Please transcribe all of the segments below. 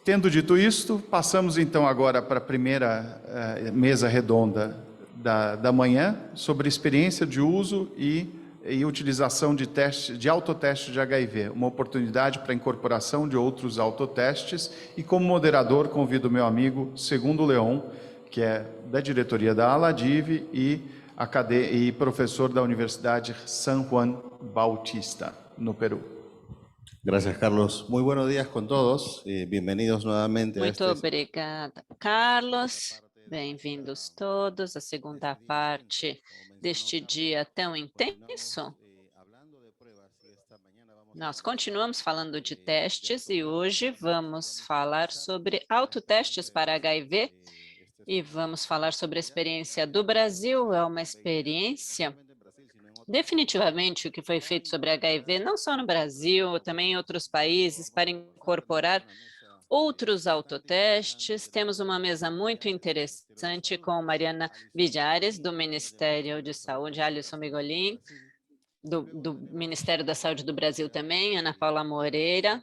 Tendo dito isto, passamos então agora para a primeira mesa redonda da manhã, sobre experiência de uso e utilização de autoteste de HIV, uma oportunidade para a incorporação de outros autotestes, e como moderador convido o meu amigo Segundo Leon, que é da diretoria da Aladiv e professor da Universidade San Juan Bautista, no Peru. Gracias, Carlos. Muy buenos días con todos. Bienvenidos nuevamente a Muito obrigada, Carlos. Bem-vindos todos à segunda parte deste dia tão intenso. Nós continuamos falando de testes e hoje vamos falar sobre autotestes para HIV e vamos falar sobre a experiência do Brasil. É uma experiência, definitivamente, o que foi feito sobre HIV, não só no Brasil, também em outros países, para incorporar outros autotestes. Temos uma mesa muito interessante com Mariana Villares, do Ministério de Saúde, Alisson Migolin, do Ministério da Saúde do Brasil também, Ana Paula Moreira,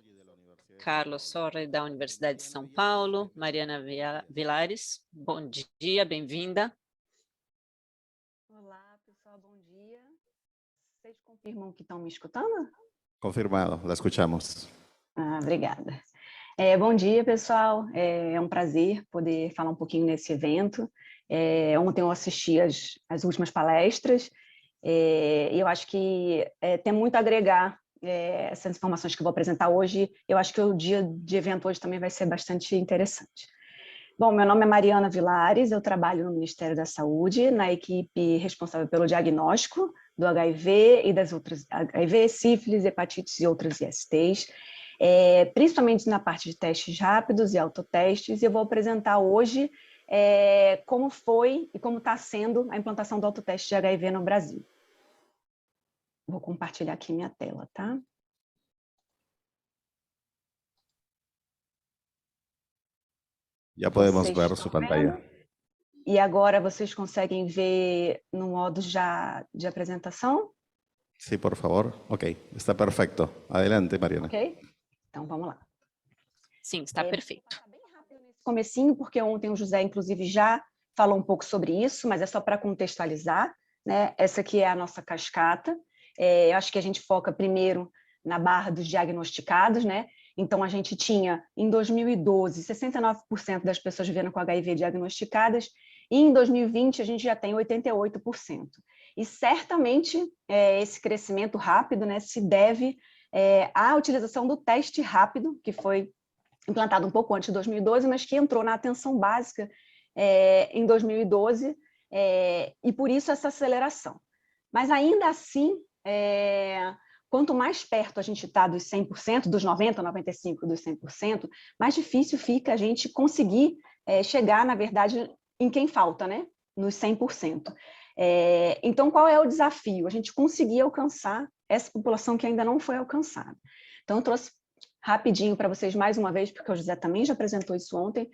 Carlos Sorre, da Universidade de São Paulo, Mariana Villares. Bom dia, bem-vinda. Olá, pessoal, bom dia. Vocês confirmam que estão me escutando? Confirmado, la escuchamos. Obrigada. Bom dia, pessoal. É um prazer poder falar um pouquinho nesse evento. Ontem eu assisti as últimas palestras e eu acho que tem muito a agregar essas informações que eu vou apresentar hoje. Eu acho que o dia de evento hoje também vai ser bastante interessante. Bom, meu nome é Mariana Villares, eu trabalho no Ministério da Saúde, na equipe responsável pelo diagnóstico do HIV e das outras HIV, sífilis, hepatites e outras ISTs, principalmente na parte de testes rápidos e autotestes, e eu vou apresentar hoje como foi e como está sendo a implantação do autoteste de HIV no Brasil. Vou compartilhar aqui minha tela, tá? Já podemos ver sua pantalla. E agora vocês conseguem ver no modo já de apresentação? Sim, por favor. Ok, está perfeito. Adelante, Mariana. Ok, então vamos lá. Sim, está perfeito. Bem rápido nesse comecinho, porque ontem o José, inclusive, já falou um pouco sobre isso, mas é só para contextualizar, né? Essa aqui é a nossa cascata. Eu acho que a gente foca primeiro na barra dos diagnosticados, né? Então, a gente tinha, em 2012, 69% das pessoas vivendo com HIV diagnosticadas, e em 2020 a gente já tem 88%. E certamente esse crescimento rápido, né, se deve à utilização do teste rápido, que foi implantado um pouco antes de 2012, mas que entrou na atenção básica em 2012, e por isso essa aceleração. Mas ainda assim, quanto mais perto a gente está dos 100%, dos 90%, 95% dos 100%, mais difícil fica a gente conseguir chegar, na verdade, em quem falta, né? Nos 100%. Então, qual é o desafio? A gente conseguir alcançar essa população que ainda não foi alcançada. Então, eu trouxe rapidinho para vocês mais uma vez, porque o José também já apresentou isso ontem,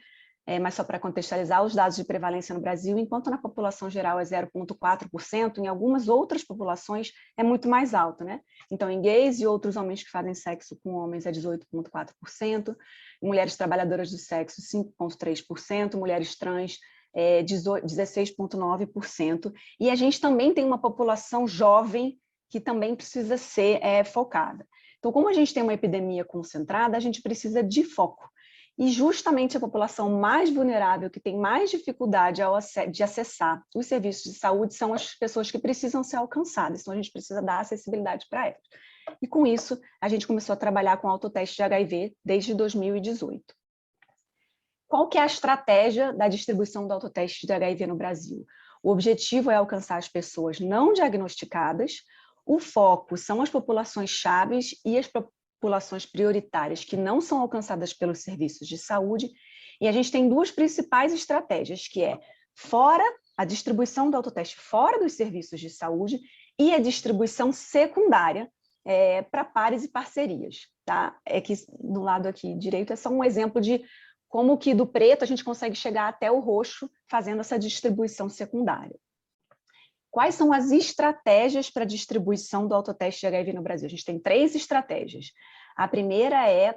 mas só para contextualizar os dados de prevalência no Brasil, enquanto na população geral é 0,4%, em algumas outras populações é muito mais alto, né? Então, em gays e outros homens que fazem sexo com homens é 18,4%, mulheres trabalhadoras do sexo 5,3%, mulheres trans 16,9%, e a gente também tem uma população jovem que também precisa ser focada. Então, como a gente tem uma epidemia concentrada, a gente precisa de foco. E justamente a população mais vulnerável, que tem mais dificuldade de acessar os serviços de saúde, são as pessoas que precisam ser alcançadas. Então, a gente precisa dar acessibilidade para elas. E com isso, a gente começou a trabalhar com autoteste de HIV desde 2018. Qual que é a estratégia da distribuição do autoteste de HIV no Brasil? O objetivo é alcançar as pessoas não diagnosticadas, o foco são as populações chaves e as populações prioritárias que não são alcançadas pelos serviços de saúde, e a gente tem duas principais estratégias, que é a distribuição do autoteste fora dos serviços de saúde e a distribuição secundária para pares e parcerias. Tá? Que no lado aqui direito é só um exemplo de como que do preto a gente consegue chegar até o roxo fazendo essa distribuição secundária. Quais são as estratégias para a distribuição do autoteste de HIV no Brasil? A gente tem 3 estratégias. A primeira é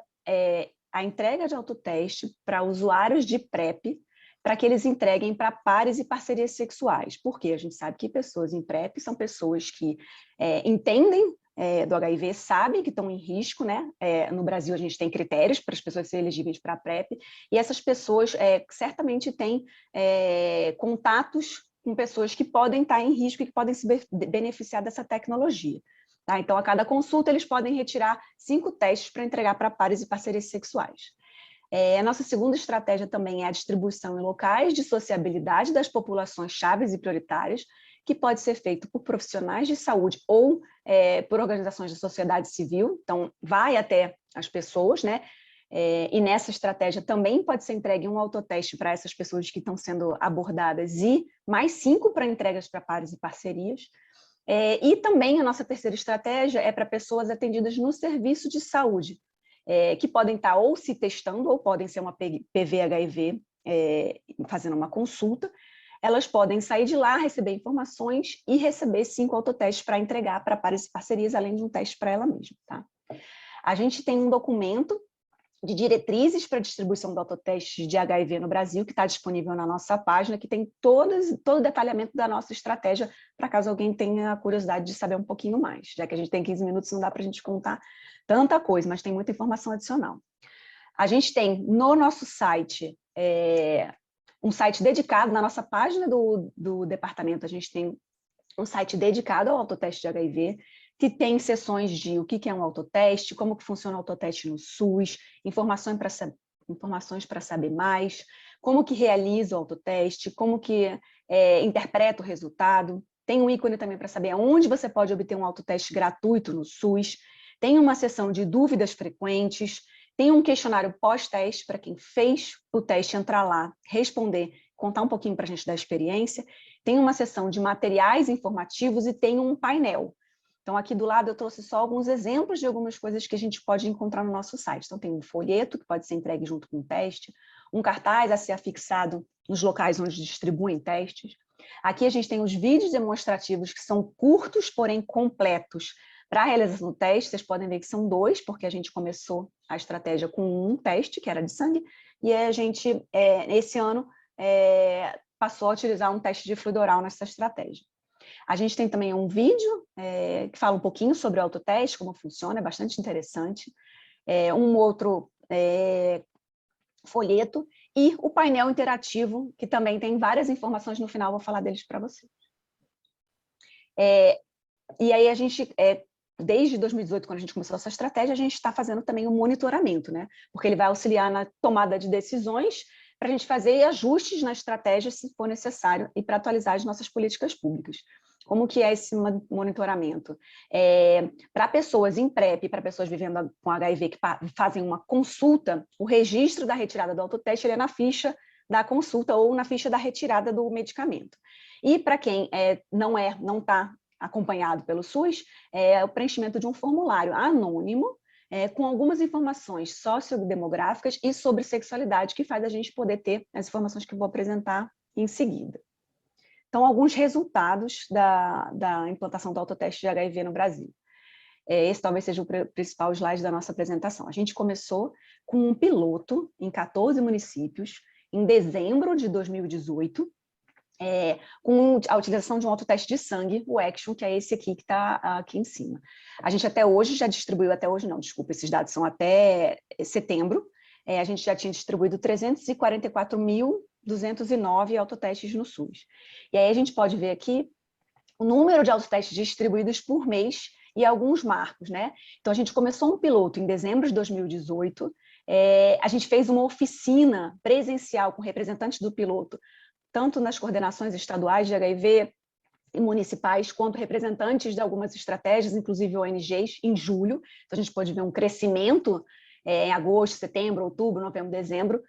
a entrega de autoteste para usuários de PrEP, para que eles entreguem para pares e parcerias sexuais. Porque a gente sabe que pessoas em PrEP são pessoas que entendem do HIV, sabem que estão em risco, né? No Brasil, a gente tem critérios para as pessoas serem elegíveis para a PrEP, e essas pessoas certamente têm contatos com pessoas que podem estar em risco e que podem se beneficiar dessa tecnologia. Tá? Então, a cada consulta, eles podem retirar 5 testes para entregar para pares e parcerias sexuais. A nossa segunda estratégia também é a distribuição em locais de sociabilidade das populações chaves e prioritárias, que pode ser feito por profissionais de saúde ou por organizações da sociedade civil, então vai até as pessoas, né? E nessa estratégia também pode ser entregue um autoteste para essas pessoas que estão sendo abordadas e mais 5 para entregas para pares e parcerias. E também a nossa terceira estratégia é para pessoas atendidas no serviço de saúde, que podem estar ou se testando ou podem ser uma PV-HIV fazendo uma consulta. Elas podem sair de lá, receber informações e receber 5 autotestes para entregar para pares e parcerias, além de um teste para ela mesma. Tá? A gente tem um documento de diretrizes para distribuição do autoteste de HIV no Brasil, que está disponível na nossa página, que tem todo o detalhamento da nossa estratégia, para caso alguém tenha a curiosidade de saber um pouquinho mais. Já que a gente tem 15 minutos, não dá para a gente contar tanta coisa, mas tem muita informação adicional. A gente tem no nosso site, um site dedicado, na nossa página do departamento, a gente tem um site dedicado ao autoteste de HIV, que tem sessões de o que é um autoteste, como que funciona o autoteste no SUS, informações para saber mais, como que realiza o autoteste, como que interpreta o resultado. Tem um ícone também para saber onde você pode obter um autoteste gratuito no SUS. Tem uma seção de dúvidas frequentes, tem um questionário pós-teste para quem fez o teste entrar lá, responder, contar um pouquinho para a gente da experiência. Tem uma seção de materiais informativos e tem um painel. Então, aqui do lado eu trouxe só alguns exemplos de algumas coisas que a gente pode encontrar no nosso site. Então, tem um folheto que pode ser entregue junto com o teste, um cartaz a ser afixado nos locais onde distribuem testes. Aqui a gente tem os vídeos demonstrativos que são curtos, porém completos. Para a realização do teste, vocês podem ver que são 2, porque a gente começou a estratégia com um teste, que era de sangue, e a gente, esse ano, passou a utilizar um teste de fluido oral nessa estratégia. A gente tem também um vídeo que fala um pouquinho sobre o autoteste, como funciona, é bastante interessante. Um outro folheto e o painel interativo, que também tem várias informações, no final vou falar deles para vocês. E aí a gente, desde 2018, quando a gente começou essa estratégia, a gente está fazendo também um monitoramento, né? Porque ele vai auxiliar na tomada de decisões para a gente fazer ajustes na estratégia, se for necessário, e para atualizar as nossas políticas públicas. Como que é esse monitoramento? Para pessoas em PrEP, para pessoas vivendo com HIV que fazem uma consulta, o registro da retirada do autoteste ele é na ficha da consulta ou na ficha da retirada do medicamento. E para quem não está acompanhado pelo SUS, é o preenchimento de um formulário anônimo, com algumas informações sociodemográficas e sobre sexualidade, que faz a gente poder ter as informações que eu vou apresentar em seguida. Então, alguns resultados da implantação do autoteste de HIV no Brasil. Esse talvez seja o principal slide da nossa apresentação. A gente começou com um piloto em 14 municípios, em dezembro de 2018, com a utilização de um autoteste de sangue, o Action, que é esse aqui que está aqui em cima. A gente até hoje já distribuiu, esses dados são até setembro, a gente já tinha distribuído 344.209 autotestes no SUS. E aí a gente pode ver aqui o número de autotestes distribuídos por mês e alguns marcos, né? Então a gente começou um piloto em dezembro de 2018, a gente fez uma oficina presencial com representantes do piloto, tanto nas coordenações estaduais de HIV e municipais, quanto representantes de algumas estratégias, inclusive ONGs, em julho. Então, a gente pode ver um crescimento em agosto, setembro, outubro, novembro, dezembro,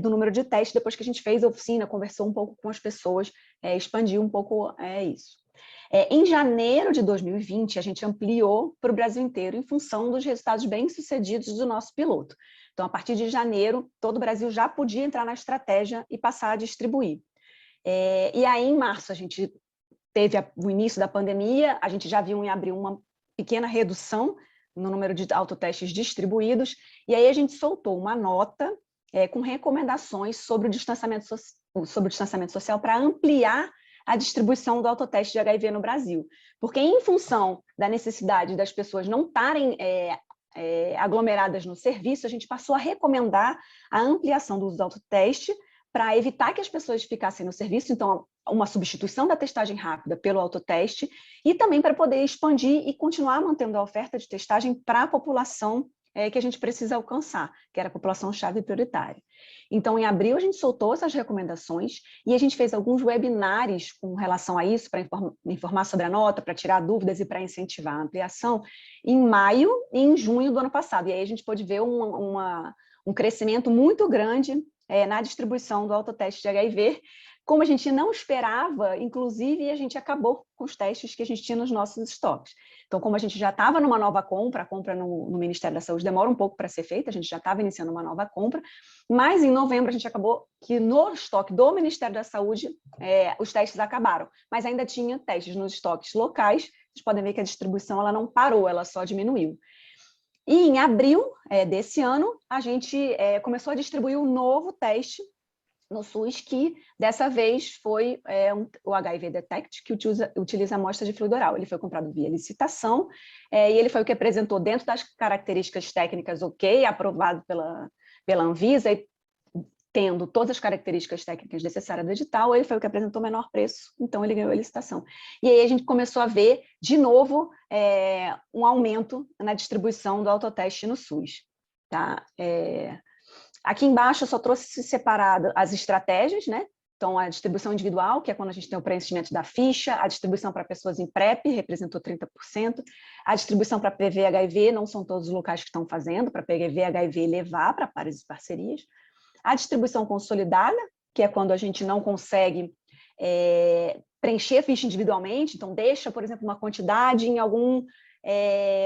do número de testes, depois que a gente fez a oficina, conversou um pouco com as pessoas, expandiu um pouco isso. Em janeiro de 2020, a gente ampliou para o Brasil inteiro, em função dos resultados bem-sucedidos do nosso piloto. Então, a partir de janeiro, todo o Brasil já podia entrar na estratégia e passar a distribuir. E aí, em março, a gente teve o início da pandemia, a gente já viu em abril uma pequena redução no número de autotestes distribuídos, e aí a gente soltou uma nota com recomendações sobre o distanciamento social para ampliar a distribuição do autoteste de HIV no Brasil. Porque em função da necessidade das pessoas não estarem aglomeradas no serviço, a gente passou a recomendar a ampliação do uso do autoteste para evitar que as pessoas ficassem no serviço, então uma substituição da testagem rápida pelo autoteste, e também para poder expandir e continuar mantendo a oferta de testagem para a população que a gente precisa alcançar, que era a população-chave prioritária. Então, em abril, a gente soltou essas recomendações e a gente fez alguns webinários com relação a isso, para informar sobre a nota, para tirar dúvidas e para incentivar a ampliação, em maio e em junho do ano passado. E aí a gente pôde ver um crescimento muito grande na distribuição do autoteste de HIV, como a gente não esperava, inclusive, a gente acabou com os testes que a gente tinha nos nossos estoques. Então, como a gente já estava numa nova compra, a compra no Ministério da Saúde demora um pouco para ser feita, a gente já estava iniciando uma nova compra, mas em novembro a gente acabou que no estoque do Ministério da Saúde os testes acabaram, mas ainda tinha testes nos estoques locais. Vocês podem ver que a distribuição ela não parou, ela só diminuiu. E em abril desse ano, a gente começou a distribuir um novo teste no SUS, que dessa vez foi o HIV Detect, que utiliza amostra de fluido oral. Ele foi comprado via licitação, e ele foi o que apresentou dentro das características técnicas ok, aprovado pela Anvisa, e tendo todas as características técnicas necessárias do edital, ele foi o que apresentou o menor preço, então ele ganhou a licitação. E aí a gente começou a ver, de novo, um aumento na distribuição do autoteste no SUS. Tá? Aqui embaixo eu só trouxe separado as estratégias, né? Então, a distribuição individual, que é quando a gente tem o preenchimento da ficha, a distribuição para pessoas em PrEP, representou 30%, a distribuição para PV-HIV, não são todos os locais que estão fazendo, para PV-HIV levar para pares e parcerias, a distribuição consolidada, que é quando a gente não consegue preencher a ficha individualmente, então deixa, por exemplo, uma quantidade em algum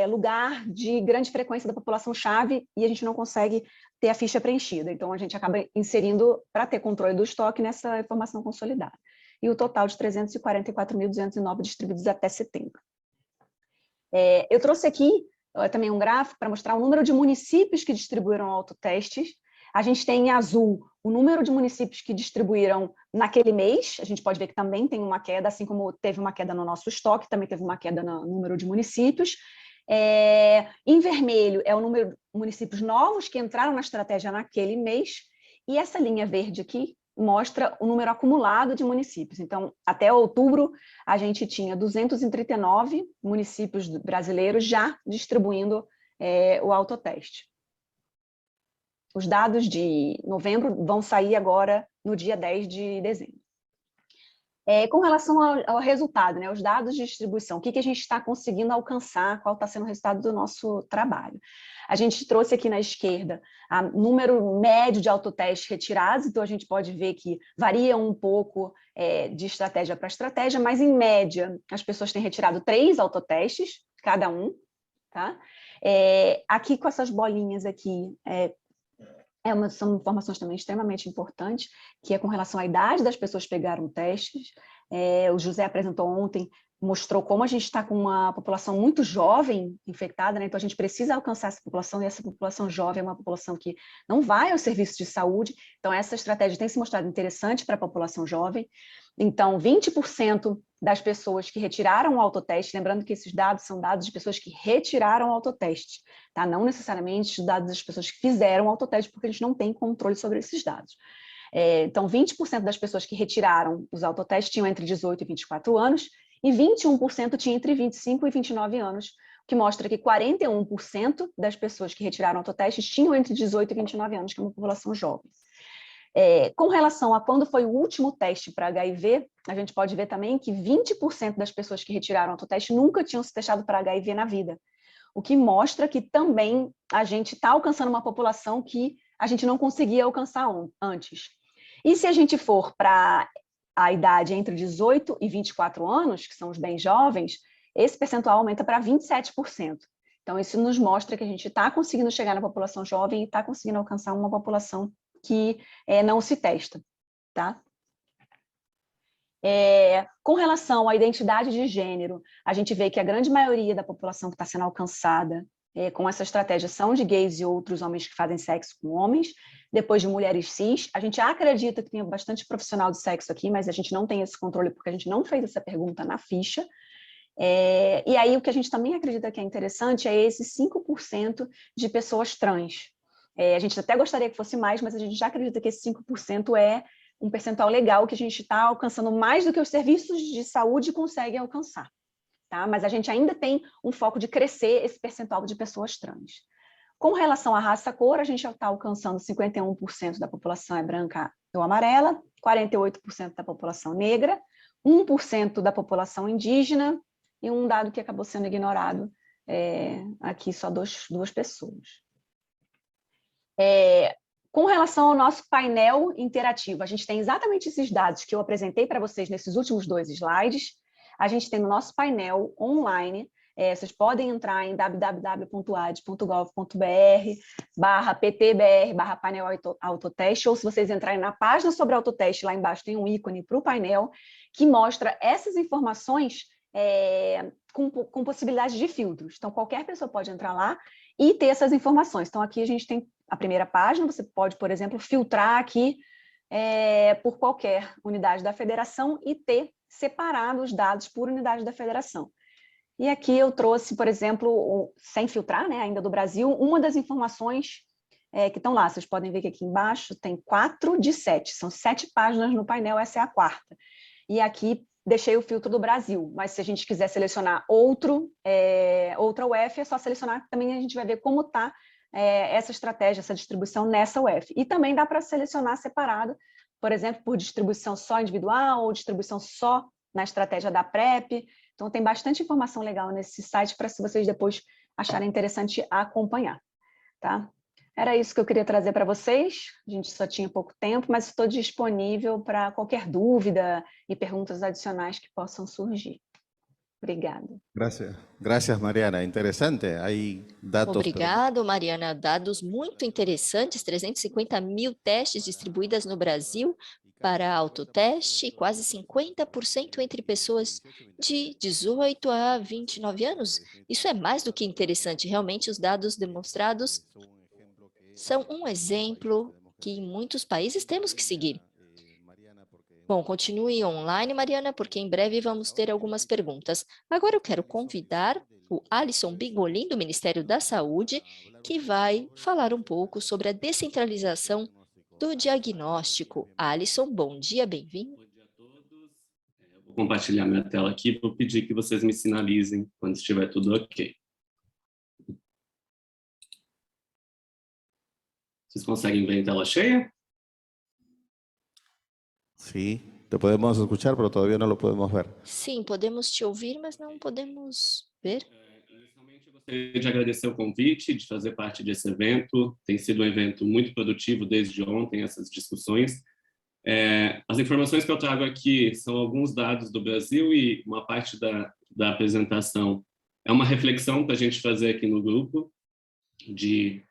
lugar de grande frequência da população-chave e a gente não consegue ter a ficha preenchida. Então, a gente acaba inserindo, para ter controle do estoque, nessa informação consolidada. E o total de 344.209 distribuídos até setembro. Eu trouxe aqui também um gráfico para mostrar o número de municípios que distribuíram autotestes. A gente tem em azul o número de municípios que distribuíram naquele mês. A gente pode ver que também tem uma queda, assim como teve uma queda no nosso estoque, também teve uma queda no número de municípios. Em vermelho é o número de municípios novos que entraram na estratégia naquele mês, e essa linha verde aqui mostra o número acumulado de municípios. Então, até outubro, a gente tinha 239 municípios brasileiros já distribuindo o autoteste. Os dados de novembro vão sair agora no dia 10 de dezembro. Com relação ao resultado, né, os dados de distribuição, o que a gente está conseguindo alcançar, qual está sendo o resultado do nosso trabalho. A gente trouxe aqui na esquerda o número médio de autotestes retirados, então a gente pode ver que varia um pouco de estratégia para estratégia, mas em média as pessoas têm retirado 3 autotestes, cada um. Tá? Aqui com essas bolinhas aqui, são informações também extremamente importantes, que é com relação à idade das pessoas que pegaram testes. O José apresentou ontem, mostrou como a gente está com uma população muito jovem infectada, né? Então a gente precisa alcançar essa população, e essa população jovem é uma população que não vai ao serviço de saúde, então essa estratégia tem se mostrado interessante para a população jovem. Então, 20% das pessoas que retiraram o autoteste, lembrando que esses dados são dados de pessoas que retiraram o autoteste, tá? Não necessariamente os dados das pessoas que fizeram o autoteste, porque a gente não tem controle sobre esses dados. Então, 20% das pessoas que retiraram os autotestes tinham entre 18 e 24 anos, e 21% tinham entre 25 e 29 anos, o que mostra que 41% das pessoas que retiraram autotestes tinham entre 18 e 29 anos, que é uma população jovem. Com relação a quando foi o último teste para HIV, a gente pode ver também que 20% das pessoas que retiraram o autoteste nunca tinham se testado para HIV na vida, o que mostra que também a gente está alcançando uma população que a gente não conseguia alcançar antes. E se a gente for para a idade entre 18 e 24 anos, que são os bem jovens, esse percentual aumenta para 27%. Então, isso nos mostra que a gente está conseguindo chegar na população jovem e está conseguindo alcançar uma população que não se testa. Tá? Com relação à identidade de gênero, a gente vê que a grande maioria da população que está sendo alcançada com essa estratégia são de gays e outros homens que fazem sexo com homens, depois de mulheres cis. A gente acredita que tem bastante profissional de sexo aqui, mas a gente não tem esse controle porque a gente não fez essa pergunta na ficha. E aí o que a gente também acredita que é interessante é esses 5% de pessoas trans. A gente até gostaria que fosse mais, mas a gente já acredita que esse 5% é um percentual legal que a gente está alcançando mais do que os serviços de saúde conseguem alcançar. Tá? Mas a gente ainda tem um foco de crescer esse percentual de pessoas trans. Com relação à raça-cor, a gente já está alcançando 51% da população é branca ou amarela, 48% da população negra, 1% da população indígena e um dado que acabou sendo ignorado, aqui só duas pessoas. Com relação ao nosso painel interativo, a gente tem exatamente esses dados que eu apresentei para vocês nesses últimos 2 slides. A gente tem no nosso painel online, vocês podem entrar em www.ad.gov.br/ptbr/painel autoteste, ou se vocês entrarem na página sobre autoteste, lá embaixo tem um ícone para o painel, que mostra essas informações com possibilidade de filtros. Então, qualquer pessoa pode entrar lá e ter essas informações. Então, aqui a gente tem a primeira página, você pode, por exemplo, filtrar aqui por qualquer unidade da federação e ter separado os dados por unidade da federação. E aqui eu trouxe, por exemplo, sem filtrar, né, ainda do Brasil, uma das informações que estão lá. Vocês podem ver que aqui embaixo tem 4 de 7, são 7 páginas no painel, essa é a 4ª. E aqui deixei o filtro do Brasil, mas se a gente quiser selecionar outra UF, é só selecionar, também a gente vai ver como está essa estratégia, essa distribuição nessa UF. E também dá para selecionar separado, por exemplo, por distribuição só individual ou distribuição só na estratégia da PrEP. Então, tem bastante informação legal nesse site para se vocês depois acharem interessante acompanhar. Tá? Era isso que eu queria trazer para vocês. A gente só tinha pouco tempo, mas estou disponível para qualquer dúvida e perguntas adicionais que possam surgir. Obrigada. Gracias, Mariana. Interessante. Aí dados. Obrigado, Mariana. Dados muito interessantes, 350 mil testes distribuídos no Brasil para autoteste, quase 50% entre pessoas de 18 a 29 anos. Isso é mais do que interessante. Realmente, os dados demonstrados são um exemplo que em muitos países temos que seguir. Bom, continue online, Mariana, porque em breve vamos ter algumas perguntas. Agora eu quero convidar o Alisson Bigolin, do Ministério da Saúde, que vai falar um pouco sobre a descentralização do diagnóstico. Alisson, bom dia, bem-vindo. Bom dia a todos. Vou compartilhar minha tela aqui e vou pedir que vocês me sinalizem quando estiver tudo ok. Vocês conseguem ver a tela cheia? Sí, te podemos escuchar, pero todavía no lo podemos ver. Sim, podemos te ouvir, mas não podemos ver. Inicialmente, eu gostaria de agradecer o convite, de fazer parte desse evento. Tem sido um evento muito produtivo desde ontem, essas discussões. As informações que eu trago aqui são alguns dados do Brasil e uma parte da apresentação é uma reflexão para a gente fazer aqui no grupo de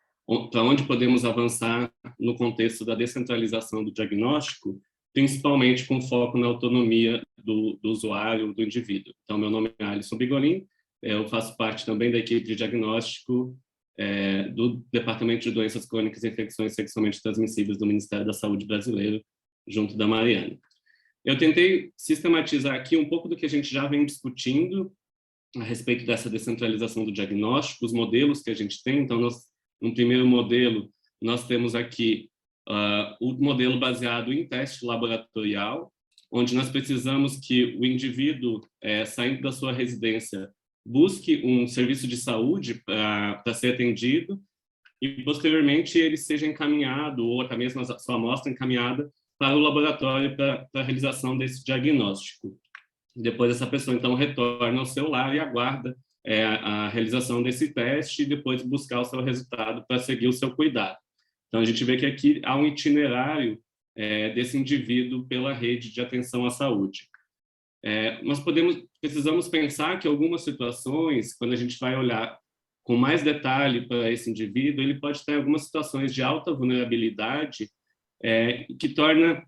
para onde podemos avançar no contexto da descentralização do diagnóstico, principalmente com foco na autonomia do usuário, do indivíduo. Então, meu nome é Alisson Bigolin, eu faço parte também da equipe de diagnóstico do Departamento de Doenças Crônicas e Infecções Sexualmente Transmissíveis do Ministério da Saúde brasileiro, junto da Mariana. Eu tentei sistematizar aqui um pouco do que a gente já vem discutindo a respeito dessa descentralização do diagnóstico, os modelos que a gente tem. Então, no primeiro modelo, nós temos aqui o modelo baseado em teste laboratorial, onde nós precisamos que o indivíduo, saindo da sua residência, busque um serviço de saúde para ser atendido e, posteriormente, ele seja encaminhado, ou até mesmo a sua amostra encaminhada, para o laboratório para a realização desse diagnóstico. Depois, essa pessoa, então, retorna ao seu lar e aguarda a realização desse teste e depois buscar o seu resultado para seguir o seu cuidado. Então, a gente vê que aqui há um itinerário desse indivíduo pela rede de atenção à saúde. Nós precisamos pensar que algumas situações, quando a gente vai olhar com mais detalhe para esse indivíduo, ele pode ter algumas situações de alta vulnerabilidade que torna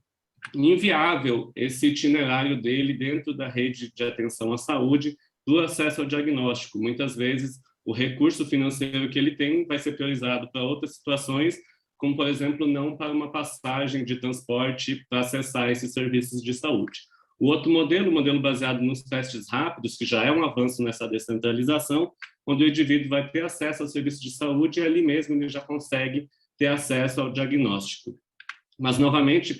inviável esse itinerário dele dentro da rede de atenção à saúde do acesso ao diagnóstico. Muitas vezes, o recurso financeiro que ele tem vai ser priorizado para outras situações, como, por exemplo, não para uma passagem de transporte para acessar esses serviços de saúde. O outro modelo, o modelo baseado nos testes rápidos, que já é um avanço nessa descentralização, onde o indivíduo vai ter acesso ao serviço de saúde e ali mesmo ele já consegue ter acesso ao diagnóstico. Mas, novamente,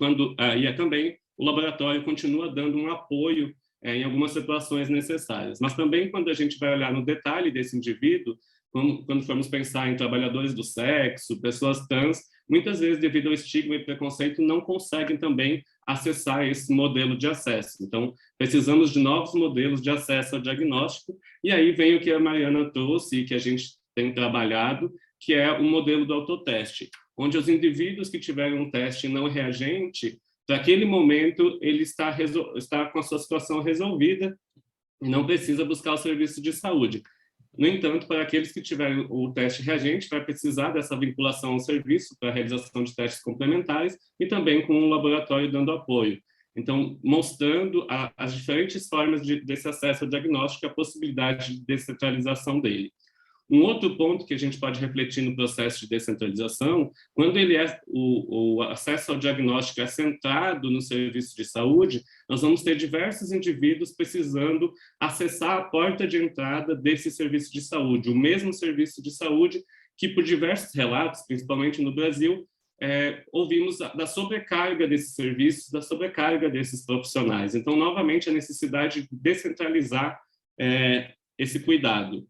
também o laboratório continua dando um apoio em algumas situações necessárias. Mas também, quando a gente vai olhar no detalhe desse indivíduo, quando formos pensar em trabalhadores do sexo, pessoas trans, muitas vezes, devido ao estigma e preconceito, não conseguem também acessar esse modelo de acesso. Então, precisamos de novos modelos de acesso ao diagnóstico, e aí vem o que a Mariana trouxe e que a gente tem trabalhado, que é o modelo do autoteste, onde os indivíduos que tiverem um teste não reagente, para aquele momento, ele está com a sua situação resolvida e não precisa buscar o serviço de saúde. No entanto, para aqueles que tiverem o teste reagente, vai precisar dessa vinculação ao serviço para a realização de testes complementares e também com o laboratório dando apoio. Então, mostrando as diferentes formas desse acesso ao diagnóstico e a possibilidade de descentralização dele. Um outro ponto que a gente pode refletir no processo de descentralização, quando o acesso ao diagnóstico é centrado no serviço de saúde, nós vamos ter diversos indivíduos precisando acessar a porta de entrada desse serviço de saúde, o mesmo serviço de saúde que, por diversos relatos, principalmente no Brasil, ouvimos da sobrecarga desses serviços, da sobrecarga desses profissionais. Então, novamente, a necessidade de descentralizar esse cuidado.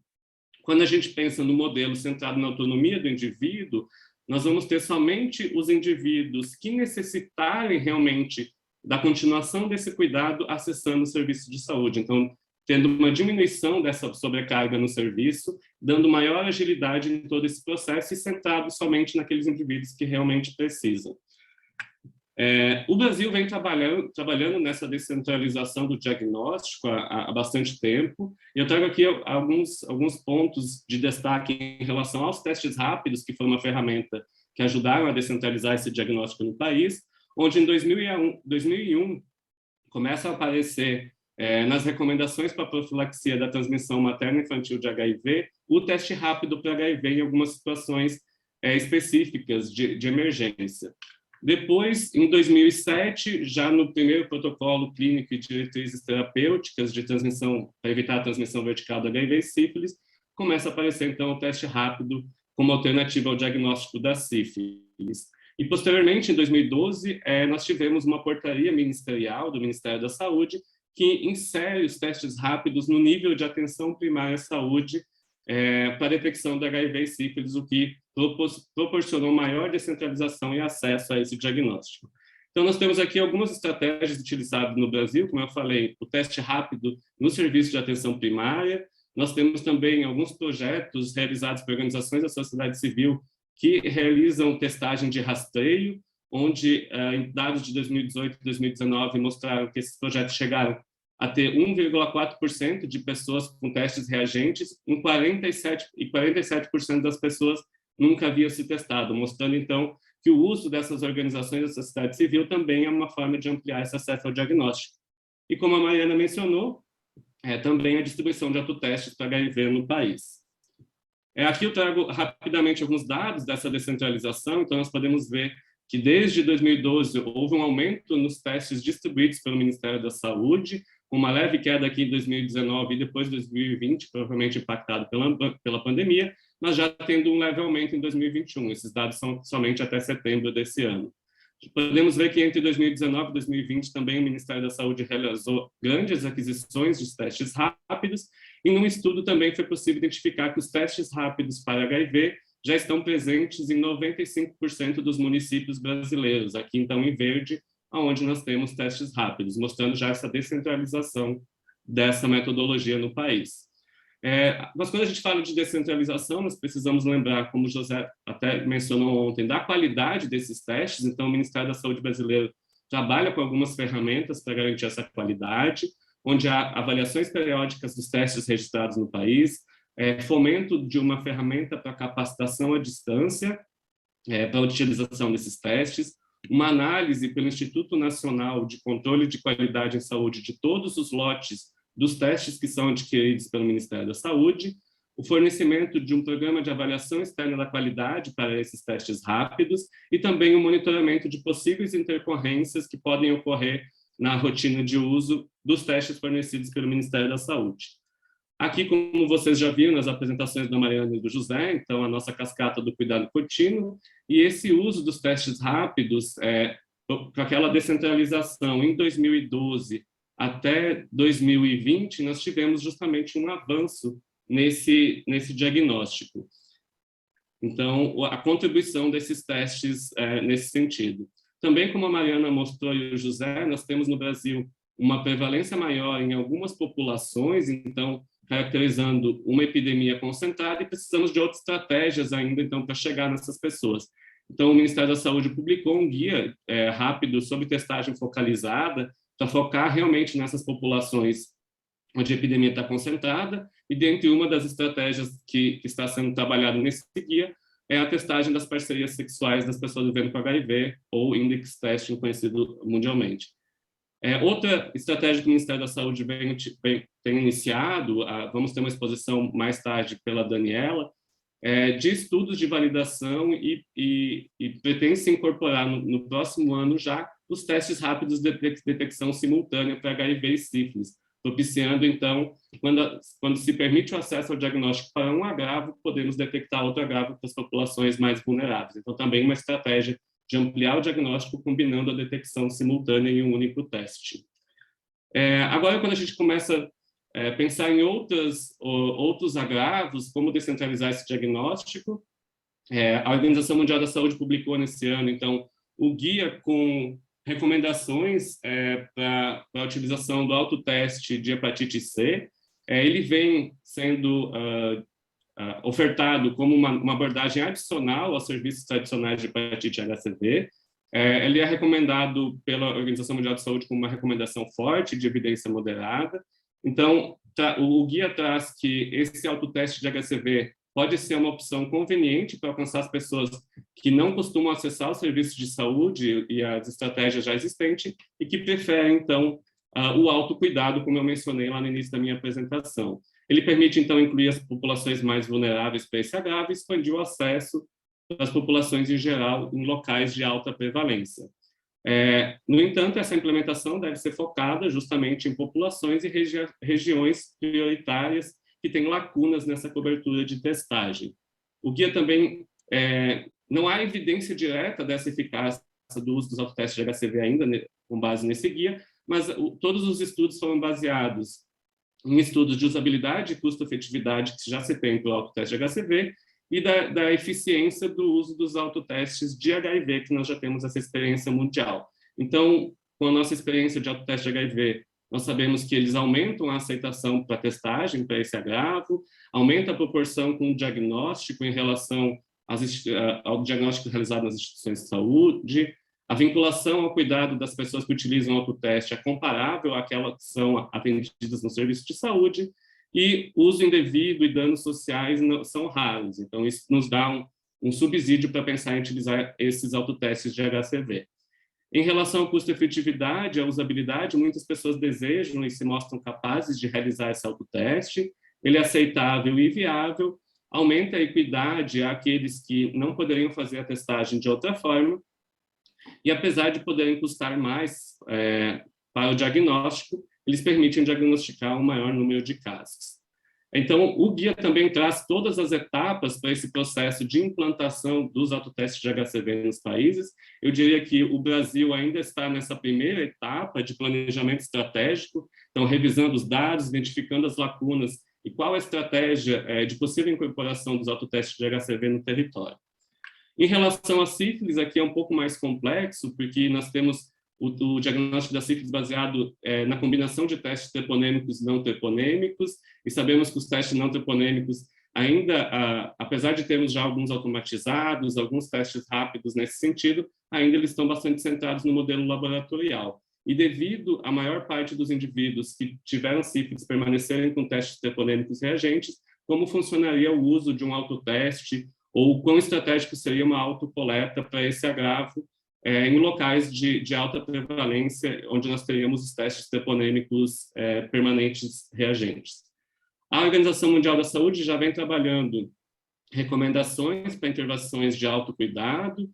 Quando a gente pensa no modelo centrado na autonomia do indivíduo, nós vamos ter somente os indivíduos que necessitarem realmente da continuação desse cuidado acessando o serviço de saúde. Então, tendo uma diminuição dessa sobrecarga no serviço, dando maior agilidade em todo esse processo e centrado somente naqueles indivíduos que realmente precisam. O Brasil vem trabalhando nessa descentralização do diagnóstico há bastante tempo, e eu trago aqui alguns pontos de destaque em relação aos testes rápidos, que foi uma ferramenta que ajudaram a descentralizar esse diagnóstico no país, onde em 2001 começa a aparecer nas recomendações para a profilaxia da transmissão materno-infantil de HIV, o teste rápido para HIV em algumas situações específicas de emergência. Depois, em 2007, já no primeiro protocolo clínico e diretrizes terapêuticas de transmissão, para evitar a transmissão vertical da HIV e sífilis, começa a aparecer, então, o teste rápido como alternativa ao diagnóstico da sífilis. E, posteriormente, em 2012, nós tivemos uma portaria ministerial do Ministério da Saúde que insere os testes rápidos no nível de atenção primária à saúde para a detecção da HIV e sífilis, o que proporcionou maior descentralização e acesso a esse diagnóstico. Então, nós temos aqui algumas estratégias utilizadas no Brasil, como eu falei, o teste rápido no serviço de atenção primária. Nós temos também alguns projetos realizados por organizações da sociedade civil que realizam testagem de rastreio, onde dados de 2018 e 2019 mostraram que esses projetos chegaram a ter 1,4% de pessoas com testes reagentes, e 47% das pessoas nunca haviam se testado, mostrando, então, que o uso dessas organizações da sociedade civil também é uma forma de ampliar esse acesso ao diagnóstico. E como a Mariana mencionou, também a distribuição de autotestes para HIV no país. Aqui eu trago rapidamente alguns dados dessa descentralização, então nós podemos ver que desde 2012 houve um aumento nos testes distribuídos pelo Ministério da Saúde, uma leve queda aqui em 2019 e depois 2020, provavelmente impactado pela pandemia, mas já tendo um leve aumento em 2021. Esses dados são somente até setembro desse ano. Podemos ver que entre 2019 e 2020 também o Ministério da Saúde realizou grandes aquisições de testes rápidos, e num estudo também foi possível identificar que os testes rápidos para HIV já estão presentes em 95% dos municípios brasileiros, aqui então em verde, onde nós temos testes rápidos, mostrando já essa descentralização dessa metodologia no país. Mas quando a gente fala de descentralização, nós precisamos lembrar, como o José até mencionou ontem, da qualidade desses testes. Então, o Ministério da Saúde brasileiro trabalha com algumas ferramentas para garantir essa qualidade, onde há avaliações periódicas dos testes registrados no país, fomento de uma ferramenta para capacitação à distância, para a utilização desses testes, uma análise pelo Instituto Nacional de Controle de Qualidade em Saúde de todos os lotes dos testes que são adquiridos pelo Ministério da Saúde, o fornecimento de um programa de avaliação externa da qualidade para esses testes rápidos e também o monitoramento de possíveis intercorrências que podem ocorrer na rotina de uso dos testes fornecidos pelo Ministério da Saúde. Aqui, como vocês já viram nas apresentações da Mariana e do José, então a nossa cascata do cuidado contínuo e esse uso dos testes rápidos, com aquela descentralização em 2012 até 2020, nós tivemos justamente um avanço nesse diagnóstico. Então, a contribuição desses testes nesse sentido. Também, como a Mariana mostrou e o José, nós temos no Brasil uma prevalência maior em algumas populações, então, caracterizando uma epidemia concentrada, e precisamos de outras estratégias ainda, então, para chegar nessas pessoas. Então, o Ministério da Saúde publicou um guia rápido sobre testagem focalizada, para focar realmente nessas populações onde a epidemia está concentrada, e dentre uma das estratégias que está sendo trabalhada nesse guia é a testagem das parcerias sexuais das pessoas vivendo com HIV, ou index testing, conhecido mundialmente. Outra estratégia que o Ministério da Saúde tem iniciado, vamos ter uma exposição mais tarde pela Daniela, de estudos de validação e pretende se incorporar no próximo ano já os testes rápidos de detecção simultânea para HIV e sífilis, propiciando, então, quando se permite o acesso ao diagnóstico para um agravo, podemos detectar outro agravo para as populações mais vulneráveis. Então, também uma estratégia de ampliar o diagnóstico combinando a detecção simultânea em um único teste. Agora, quando a gente começa a pensar em outros agravos, como descentralizar esse diagnóstico, a Organização Mundial da Saúde publicou nesse ano, então, o guia com recomendações para a utilização do autoteste de hepatite C. Ele vem sendo ofertado como uma abordagem adicional aos serviços tradicionais de hepatite HCV. Ele é recomendado pela Organização Mundial de Saúde como uma recomendação forte, de evidência moderada. Então, o guia traz que esse autoteste de HCV pode ser uma opção conveniente para alcançar as pessoas que não costumam acessar os serviços de saúde e as estratégias já existentes e que preferem, então, o autocuidado, como eu mencionei lá no início da minha apresentação. Ele permite, então, incluir as populações mais vulneráveis para esse agravo e expandir o acesso das populações em geral em locais de alta prevalência. No entanto, essa implementação deve ser focada justamente em populações e regiões prioritárias que têm lacunas nessa cobertura de testagem. O guia também, não há evidência direta dessa eficácia do uso dos autotestes de HCV ainda, com base nesse guia, mas todos os estudos foram baseados em estudos de usabilidade e custo-efetividade que já se tem para o autoteste de HCV e da eficiência do uso dos autotestes de HIV, que nós já temos essa experiência mundial. Então, com a nossa experiência de autoteste de HIV, nós sabemos que eles aumentam a aceitação para testagem, para esse agravo, aumenta a proporção com o diagnóstico em relação ao diagnóstico realizado nas instituições de saúde, a vinculação ao cuidado das pessoas que utilizam o autoteste é comparável àquelas que são atendidas no serviço de saúde, e uso indevido e danos sociais são raros. Então, isso nos dá um subsídio para pensar em utilizar esses autotestes de HCV. Em relação ao custo-efetividade, à usabilidade, muitas pessoas desejam e se mostram capazes de realizar esse autoteste. Ele é aceitável e viável, aumenta a equidade àqueles que não poderiam fazer a testagem de outra forma, e apesar de poderem custar mais para o diagnóstico, eles permitem diagnosticar um maior número de casos. Então, o guia também traz todas as etapas para esse processo de implantação dos autotestes de HCV nos países. Eu diria que o Brasil ainda está nessa primeira etapa de planejamento estratégico, então, revisando os dados, identificando as lacunas e qual a estratégia de possível incorporação dos autotestes de HCV no território. Em relação à sífilis, aqui é um pouco mais complexo, porque nós temos o diagnóstico da sífilis baseado na combinação de testes treponêmicos e não treponêmicos, e sabemos que os testes não treponêmicos ainda, apesar de termos já alguns automatizados, alguns testes rápidos nesse sentido, ainda eles estão bastante centrados no modelo laboratorial. E devido à maior parte dos indivíduos que tiveram sífilis permanecerem com testes treponêmicos reagentes, como funcionaria o uso de um autoteste, ou quão estratégico seria uma autocoleta para esse agravo, em locais de alta prevalência, onde nós teríamos os testes treponêmicos permanentes reagentes. A Organização Mundial da Saúde já vem trabalhando recomendações para intervenções de autocuidado,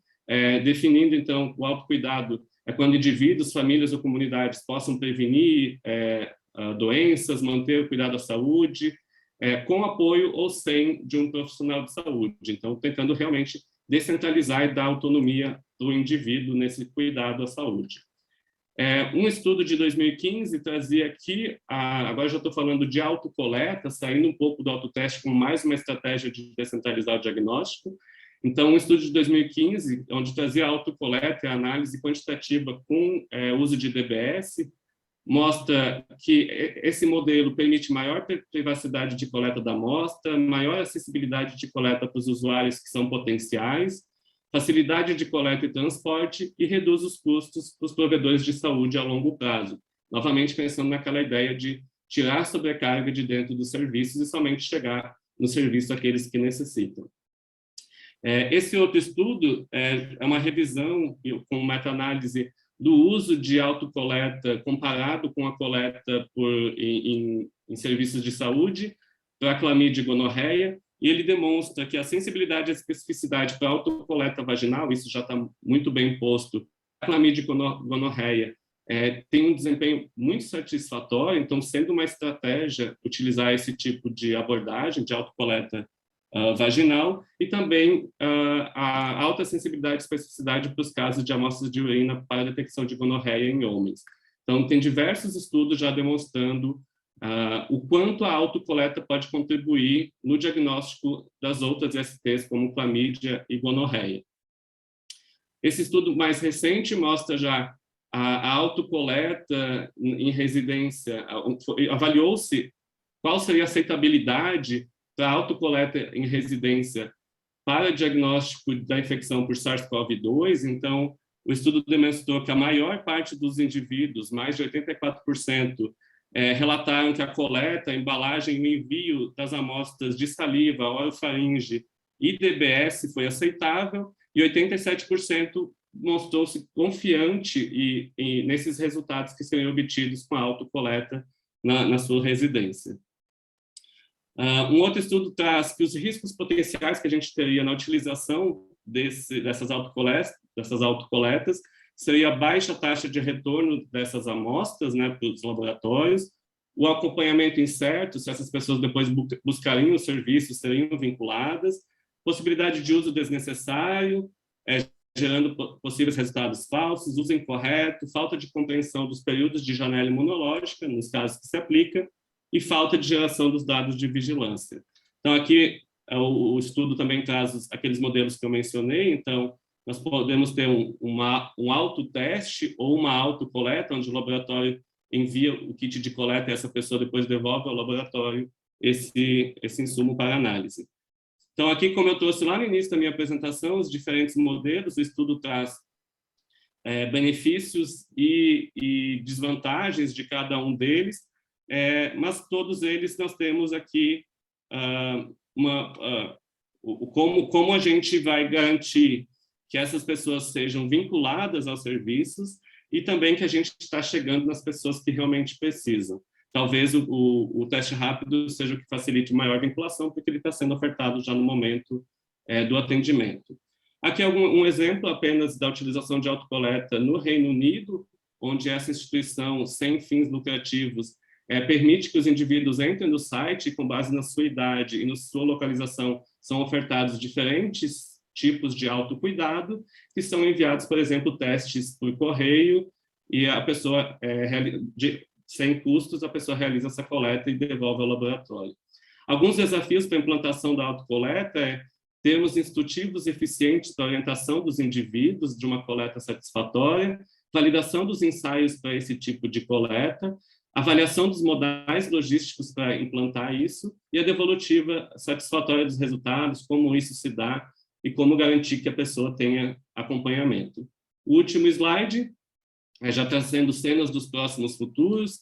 definindo, então, o autocuidado é quando indivíduos, famílias ou comunidades possam prevenir doenças, manter o cuidado da saúde, com apoio ou sem de um profissional de saúde. Então, tentando realmente descentralizar e dar autonomia do indivíduo nesse cuidado à saúde. Um estudo de 2015 trazia aqui, agora já estou falando de autocoleta, saindo um pouco do autoteste com mais uma estratégia de descentralizar o diagnóstico. Então, um estudo de 2015, onde trazia a autocoleta e a análise quantitativa com uso de DBS, mostra que esse modelo permite maior privacidade de coleta da amostra, maior acessibilidade de coleta para os usuários que são potenciais, facilidade de coleta e transporte e reduz os custos para os provedores de saúde a longo prazo. Novamente, pensando naquela ideia de tirar sobrecarga de dentro dos serviços e somente chegar no serviço àqueles que necessitam. Esse outro estudo é uma revisão com meta-análise do uso de autocoleta comparado com a coleta em serviços de saúde para clamídia e gonorreia, e ele demonstra que a sensibilidade e a especificidade para a autocoleta vaginal, isso já está muito bem posto, a clamídia e gonorreia tem um desempenho muito satisfatório, então, sendo uma estratégia utilizar esse tipo de abordagem de autocoleta vaginal, e também a alta sensibilidade e especificidade para os casos de amostras de urina para a detecção de gonorreia em homens. Então, tem diversos estudos já demonstrando o quanto a autocoleta pode contribuir no diagnóstico das outras ISTs, como clamídia e gonorreia. Esse estudo mais recente mostra já a autocoleta em residência, avaliou-se qual seria a aceitabilidade para a autocoleta em residência para diagnóstico da infecção por SARS-CoV-2. Então, o estudo demonstrou que a maior parte dos indivíduos, mais de 84%, relataram que a coleta, a embalagem e o envio das amostras de saliva, orofaringe e DBS foi aceitável, e 87% mostrou-se confiante nesses resultados que seriam obtidos com a autocoleta na sua residência. Um outro estudo traz que os riscos potenciais que a gente teria na utilização dessas autocoletas seria a baixa taxa de retorno dessas amostras, né, para os laboratórios, o acompanhamento incerto, se essas pessoas depois buscariam os serviços, seriam vinculadas, possibilidade de uso desnecessário, gerando possíveis resultados falsos, uso incorreto, falta de compreensão dos períodos de janela imunológica, nos casos que se aplica, e falta de geração dos dados de vigilância. Então, aqui, o estudo também traz aqueles modelos que eu mencionei. Então, nós podemos ter um autoteste ou uma autocoleta, onde o laboratório envia o kit de coleta e essa pessoa depois devolve ao laboratório esse insumo para análise. Então, aqui, como eu trouxe lá no início da minha apresentação, os diferentes modelos, o estudo traz benefícios e desvantagens de cada um deles, mas todos eles nós temos aqui como a gente vai garantir que essas pessoas sejam vinculadas aos serviços e também que a gente está chegando nas pessoas que realmente precisam. Talvez o teste rápido seja o que facilite maior vinculação, porque ele está sendo ofertado já no momento do atendimento. Aqui é um exemplo apenas da utilização de autocoleta no Reino Unido, onde essa instituição sem fins lucrativos permite que os indivíduos entrem no site e, com base na sua idade e na sua localização, são ofertados diferentes tipos de autocuidado, que são enviados, por exemplo, testes por correio, e a pessoa, sem custos, a pessoa realiza essa coleta e devolve ao laboratório. Alguns desafios para a implantação da autocoleta termos instrutivos eficientes para a orientação dos indivíduos de uma coleta satisfatória, validação dos ensaios para esse tipo de coleta, avaliação dos modais logísticos para implantar isso e a devolutiva satisfatória dos resultados, como isso se dá e como garantir que a pessoa tenha acompanhamento. O último slide, já trazendo cenas dos próximos futuros,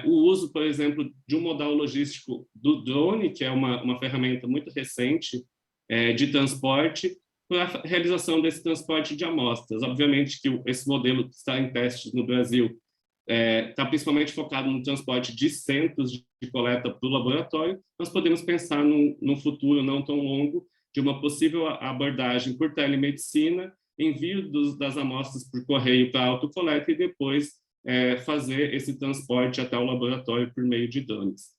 o uso, por exemplo, de um modal logístico do drone, que é uma ferramenta muito recente de transporte, para a realização desse transporte de amostras. Obviamente que esse modelo está em testes no Brasil, está principalmente focado no transporte de centros de coleta para o laboratório. Nós podemos pensar num futuro não tão longo de uma possível abordagem por telemedicina, envio das amostras por correio para autocoleta e depois fazer esse transporte até o laboratório por meio de drones.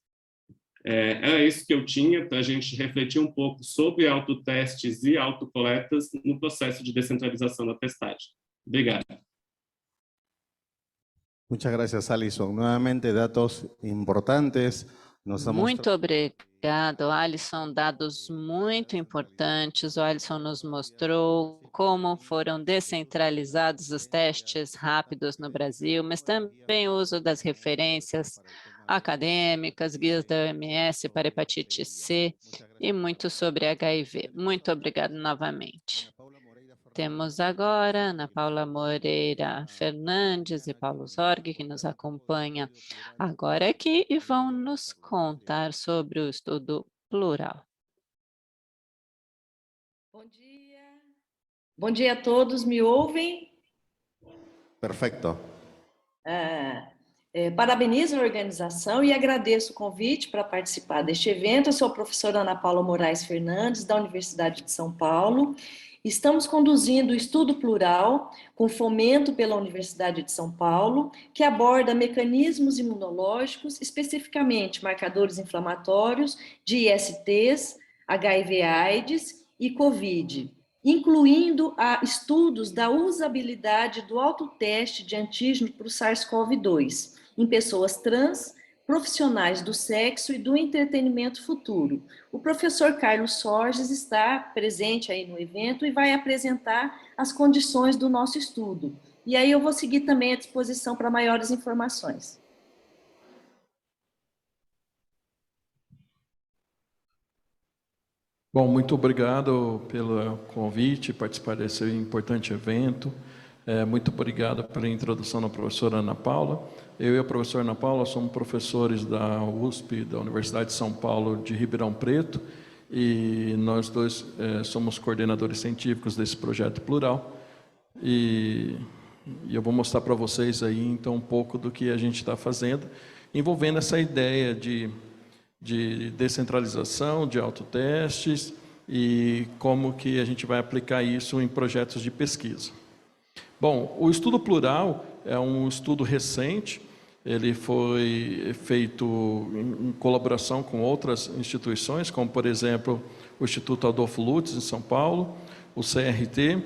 Era isso que eu tinha para a gente refletir um pouco sobre autotestes e autocoletas no processo de descentralização da testagem. Obrigado. Muchas gracias, Alison. Nuevamente, datos importantes. Muito obrigado, Alisson. Dados muito importantes. O Alisson nos mostrou como foram descentralizados os testes rápidos no Brasil, mas também o uso das referências acadêmicas, guias da OMS para hepatite C e muito sobre HIV. Muito obrigado novamente. Temos agora Ana Paula Moreira Fernandes e Paulo Zorg, que nos acompanha agora aqui e vão nos contar sobre o estudo plural. Bom dia. Bom dia a todos, me ouvem? Perfecto. Parabenizo a organização e agradeço o convite para participar deste evento. Eu sou a professora Ana Paula Moraes Fernandes, da Universidade de São Paulo. Estamos conduzindo o estudo plural, com fomento pela Universidade de São Paulo, que aborda mecanismos imunológicos, especificamente marcadores inflamatórios de ISTs, HIV/AIDS e COVID, incluindo estudos da usabilidade do autoteste de antígeno para o SARS-CoV-2 em pessoas trans, profissionais do sexo e do entretenimento futuro. O professor Carlos Sorges está presente aí no evento e vai apresentar as condições do nosso estudo. E aí eu vou seguir também à disposição para maiores informações. Bom, muito obrigado pelo convite, participar desse importante evento. Muito obrigado pela introdução da professora Ana Paula. Eu e a professora Ana Paula somos professores da USP, da Universidade de São Paulo de Ribeirão Preto, e nós dois somos coordenadores científicos desse projeto plural. E eu vou mostrar para vocês aí, então, um pouco do que a gente está fazendo, envolvendo essa ideia de descentralização, de autotestes, e como que a gente vai aplicar isso em projetos de pesquisa. Bom, o estudo plural é um estudo recente, ele foi feito em colaboração com outras instituições, como, por exemplo, o Instituto Adolfo Lutz, em São Paulo, o CRT,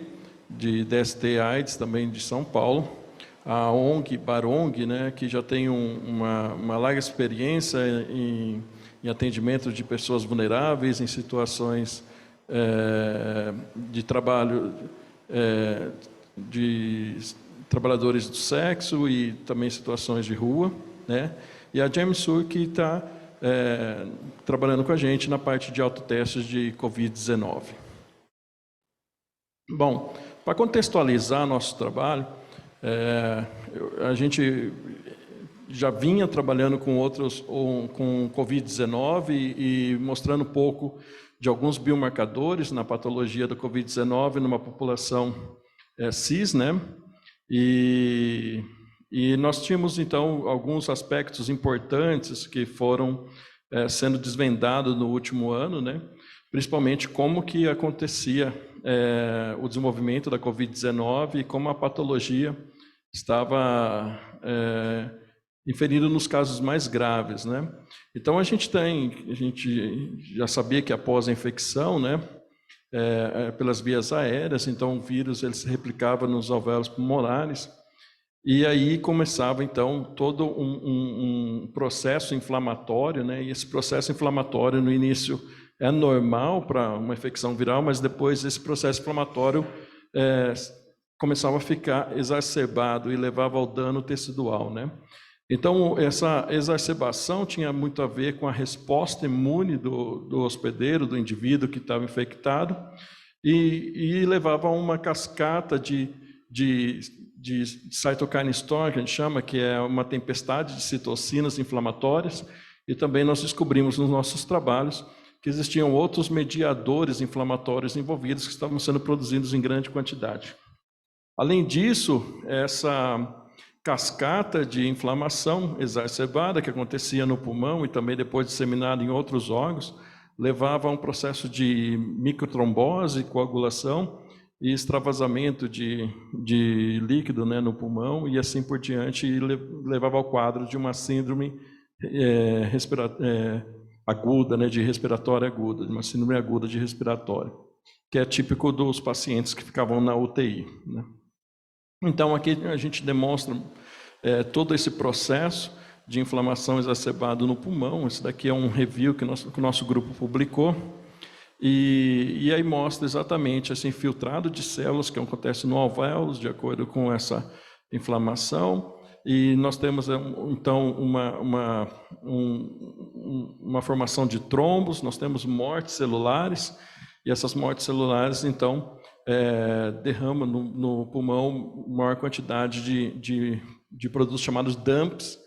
de DST-AIDS, também de São Paulo, a ONG Barong, né, que já tem uma larga experiência em atendimento de pessoas vulneráveis, em situações de trabalho de trabalhadores do sexo e também situações de rua, né? E a James Sur, que está trabalhando com a gente na parte de autotestes de Covid-19. Bom, para contextualizar nosso trabalho, a gente já vinha trabalhando com com Covid-19 e mostrando um pouco de alguns biomarcadores na patologia da Covid-19 numa população cis, né? E nós tínhamos, então, alguns aspectos importantes que foram sendo desvendados no último ano, né? Principalmente como que acontecia o desenvolvimento da Covid-19 e como a patologia estava inferindo nos casos mais graves, né? Então, a gente já sabia que após a infecção, né, pelas vias aéreas, então o vírus ele se replicava nos alvéolos pulmonares, e aí começava, então, todo um processo inflamatório, né? E esse processo inflamatório, no início, é normal para uma infecção viral, mas depois esse processo inflamatório começava a ficar exacerbado e levava ao dano tecidual, né? Então, essa exacerbação tinha muito a ver com a resposta imune do hospedeiro, do indivíduo que estava infectado, e levava a uma cascata de cytokine storm, que a gente chama, que é uma tempestade de citocinas inflamatórias, e também nós descobrimos nos nossos trabalhos que existiam outros mediadores inflamatórios envolvidos que estavam sendo produzidos em grande quantidade. Além disso, cascata de inflamação exacerbada que acontecia no pulmão e também depois disseminada em outros órgãos, levava a um processo de microtrombose, coagulação e extravasamento de líquido, né, no pulmão e assim por diante, e levava ao quadro de uma síndrome aguda, né, de respiratória aguda, de uma síndrome aguda de respiratória, que é típico dos pacientes que ficavam na UTI, né. Então, aqui a gente demonstra todo esse processo de inflamação exacerbada no pulmão. Esse daqui é um review que o nosso grupo publicou. E aí mostra exatamente esse infiltrado de células que acontece no alvéolos, de acordo com essa inflamação. E nós temos, então, uma formação de trombos, nós temos mortes celulares, e essas mortes celulares, então, derrama no pulmão maior quantidade de produtos chamados DAMPs,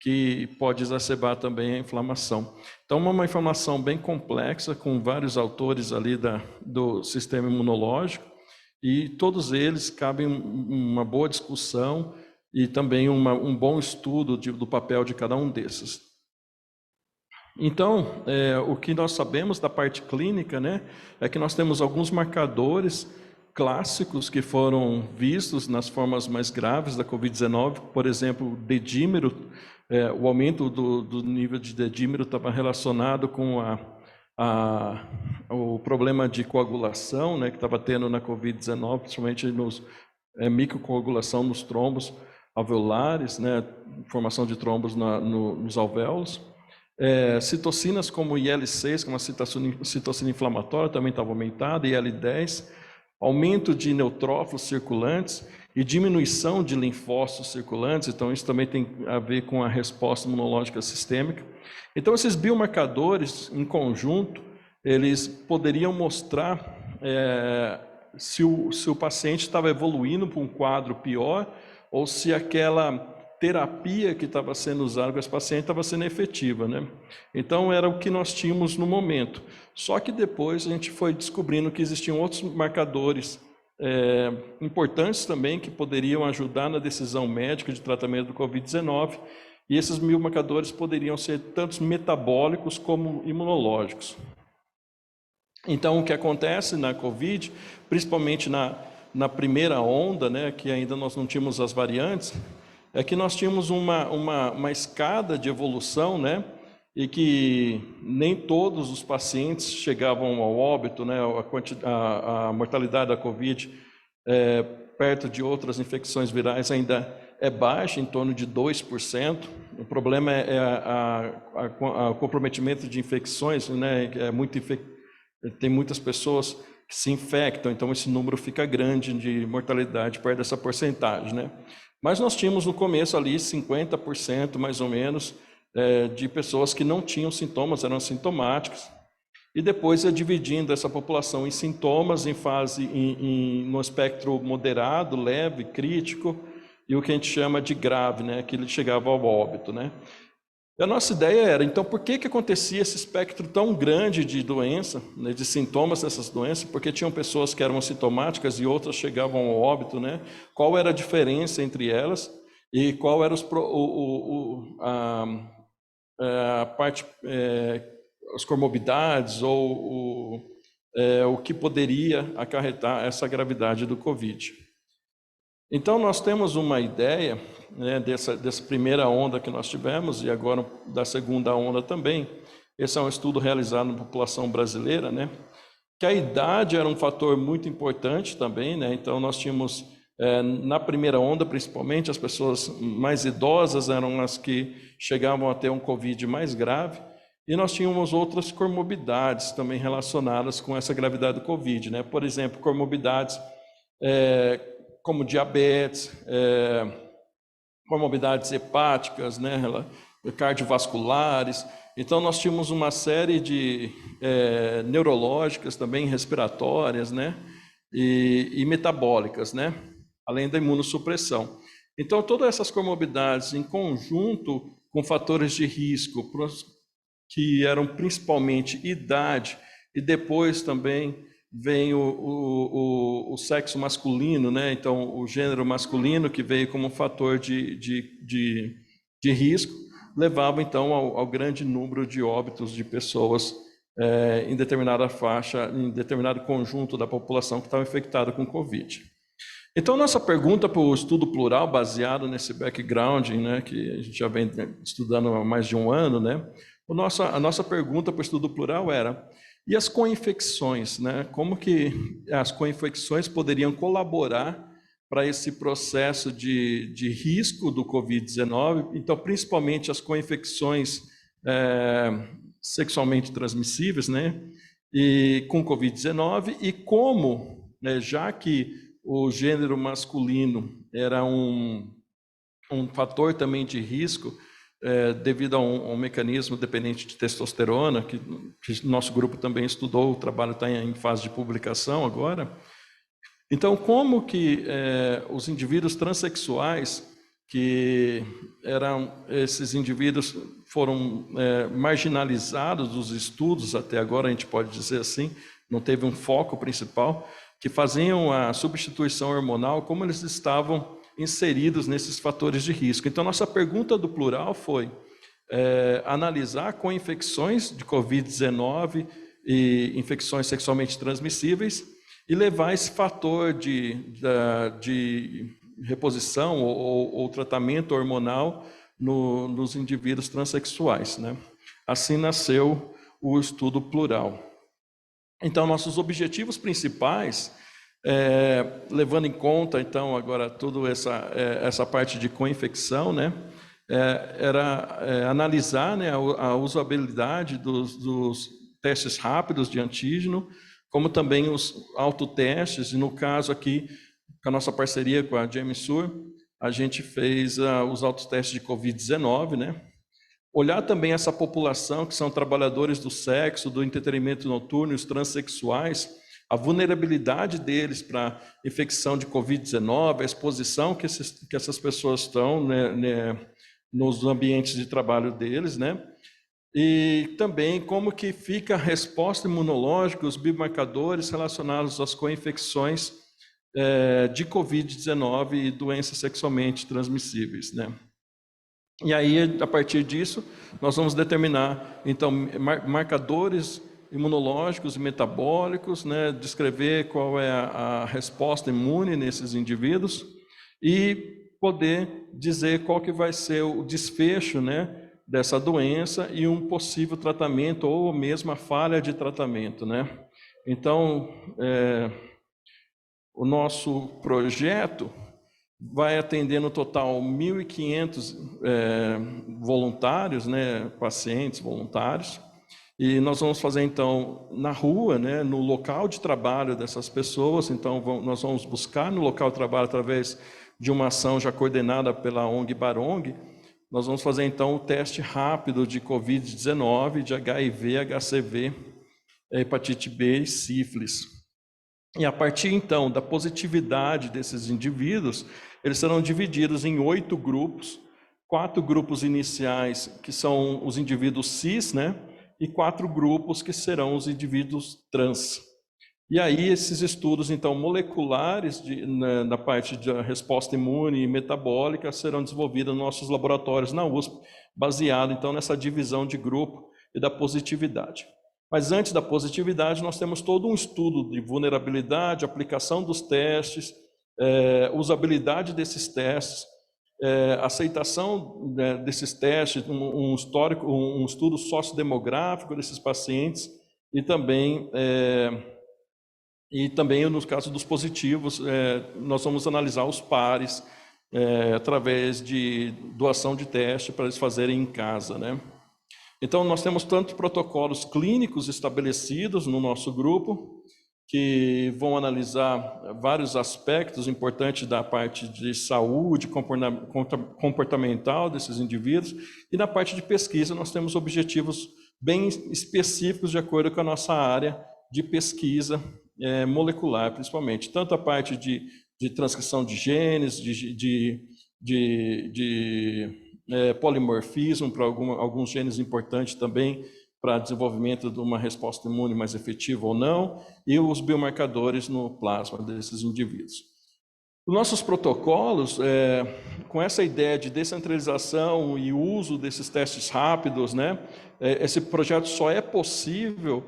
que pode exacerbar também a inflamação. Então, uma inflamação bem complexa, com vários autores ali do sistema imunológico, e todos eles cabem uma boa discussão e também um bom estudo do papel de cada um desses. Então, o que nós sabemos da parte clínica, né, é que nós temos alguns marcadores clássicos que foram vistos nas formas mais graves da Covid-19, por exemplo, dedímero, o aumento do nível de dedímero estava relacionado com o problema de coagulação, né, que estava tendo na Covid-19, principalmente microcoagulação nos trombos alveolares, né, formação de trombos nos alvéolos. Citocinas como IL-6, que é uma citocina inflamatória, também estava aumentada, IL-10, aumento de neutrófilos circulantes e diminuição de linfócitos circulantes, então isso também tem a ver com a resposta imunológica sistêmica. Então esses biomarcadores em conjunto, eles poderiam mostrar se o paciente estava evoluindo para um quadro pior ou se aquela terapia que estava sendo usada com esse paciente estava sendo efetiva, né? Então era o que nós tínhamos no momento. Só que depois a gente foi descobrindo que existiam outros marcadores importantes também que poderiam ajudar na decisão médica de tratamento do Covid-19, e esses biomarcadores poderiam ser tanto metabólicos como imunológicos. Então o que acontece na Covid, principalmente na primeira onda, né, que ainda nós não tínhamos as variantes, é que nós tínhamos uma escada de evolução, né, e que nem todos os pacientes chegavam ao óbito, né, a mortalidade da Covid perto de outras infecções virais ainda é baixa, em torno de 2%. O problema é o comprometimento de infecções, né, tem muitas pessoas que se infectam, então esse número fica grande de mortalidade perto dessa porcentagem, né? Mas nós tínhamos no começo ali 50% mais ou menos de pessoas que não tinham sintomas, eram assintomáticas, e depois ia dividindo essa população em sintomas, em fase, no espectro moderado, leve, crítico, e o que a gente chama de grave, né, que ele chegava ao óbito, né. E a nossa ideia era, então, por que acontecia esse espectro tão grande de doença, né, de sintomas dessas doenças? Porque tinham pessoas que eram assintomáticas e outras chegavam ao óbito, né? Qual era a diferença entre elas e qual era a parte, as comorbidades ou o que poderia acarretar essa gravidade do Covid? Então, nós temos uma ideia, né, dessa primeira onda que nós tivemos, e agora da segunda onda também. Esse é um estudo realizado na população brasileira, né, que a idade era um fator muito importante também, né, então nós tínhamos, na primeira onda, principalmente, as pessoas mais idosas eram as que chegavam a ter um Covid mais grave, e nós tínhamos outras comorbidades também relacionadas com essa gravidade do Covid, né, por exemplo, comorbidades como diabetes, comorbidades hepáticas, né, cardiovasculares. Então, nós tínhamos uma série de neurológicas também, respiratórias, né, e metabólicas, né, além da imunossupressão. Então, todas essas comorbidades em conjunto com fatores de risco, que eram principalmente idade e depois também vem o sexo masculino, né? Então, o gênero masculino, que veio como fator de risco, levava, então, ao grande número de óbitos de pessoas em determinada faixa, em determinado conjunto da população que estava infectada com Covid. Então, nossa pergunta para o estudo plural, baseado nesse background, né, que a gente já vem estudando há mais de um ano, né, a nossa pergunta para o estudo plural era: e as co-infecções, né? Como que as co-infecções poderiam colaborar para esse processo de risco do Covid-19? Então, principalmente as co-infecções sexualmente transmissíveis, né? E com Covid-19, e como, né, já que o gênero masculino era um fator também de risco, devido a um mecanismo dependente de testosterona, que nosso grupo também estudou, o trabalho está em fase de publicação agora. Então, como que os indivíduos transexuais, que esses indivíduos foram marginalizados dos estudos até agora, a gente pode dizer assim, não teve um foco principal, que faziam a substituição hormonal, como eles estavam inseridos nesses fatores de risco. Então, nossa pergunta do plural foi analisar co-infecções de Covid-19 e infecções sexualmente transmissíveis e levar esse fator de reposição ou tratamento hormonal nos indivíduos transexuais, né? Assim nasceu o estudo plural. Então, nossos objetivos principais, levando em conta, então, agora toda essa parte de co-infecção, né, era analisar, né, a usabilidade dos testes rápidos de antígeno, como também os autotestes, e no caso aqui, com a nossa parceria com a GEMSUR, a gente fez os autotestes de Covid-19, né? Olhar também essa população, que são trabalhadores do sexo, do entretenimento noturno, os transexuais, a vulnerabilidade deles para infecção de Covid-19, a exposição que essas pessoas estão, né, nos ambientes de trabalho deles, né? E também como que fica a resposta imunológica, os biomarcadores relacionados às co-infecções de Covid-19 e doenças sexualmente transmissíveis, né? E aí, a partir disso, nós vamos determinar, então, marcadores imunológicos e metabólicos, né, descrever qual é a resposta imune nesses indivíduos e poder dizer qual que vai ser o desfecho, né, dessa doença e um possível tratamento ou mesmo a falha de tratamento, né? Então, o nosso projeto vai atender no total 1.500 voluntários, né, pacientes voluntários, e nós vamos fazer então na rua, né, no local de trabalho dessas pessoas. Então nós vamos buscar no local de trabalho através de uma ação já coordenada pela ONG Barong. Nós vamos fazer então o teste rápido de Covid-19, de HIV, HCV, hepatite B e sífilis. E a partir então da positividade desses indivíduos, eles serão divididos em 8 grupos, 4 grupos iniciais que são os indivíduos cis, né? E 4 grupos que serão os indivíduos trans. E aí esses estudos então moleculares na parte de resposta imune e metabólica serão desenvolvidos nos nossos laboratórios na USP, baseado então nessa divisão de grupo e da positividade. Mas antes da positividade, nós temos todo um estudo de vulnerabilidade, aplicação dos testes, usabilidade desses testes, aceitação desses testes, um estudo sociodemográfico desses pacientes e também no caso dos positivos, nós vamos analisar os pares através de doação de teste para eles fazerem em casa, né? Então, nós temos tanto protocolos clínicos estabelecidos no nosso grupo, que vão analisar vários aspectos importantes da parte de saúde comportamental desses indivíduos, e na parte de pesquisa nós temos objetivos bem específicos de acordo com a nossa área de pesquisa molecular, principalmente. Tanto a parte de transcrição de genes, de polimorfismo para alguns genes importantes também para desenvolvimento de uma resposta imune mais efetiva ou não, e os biomarcadores no plasma desses indivíduos. Os nossos protocolos, com essa ideia de descentralização e uso desses testes rápidos, né, esse projeto só é possível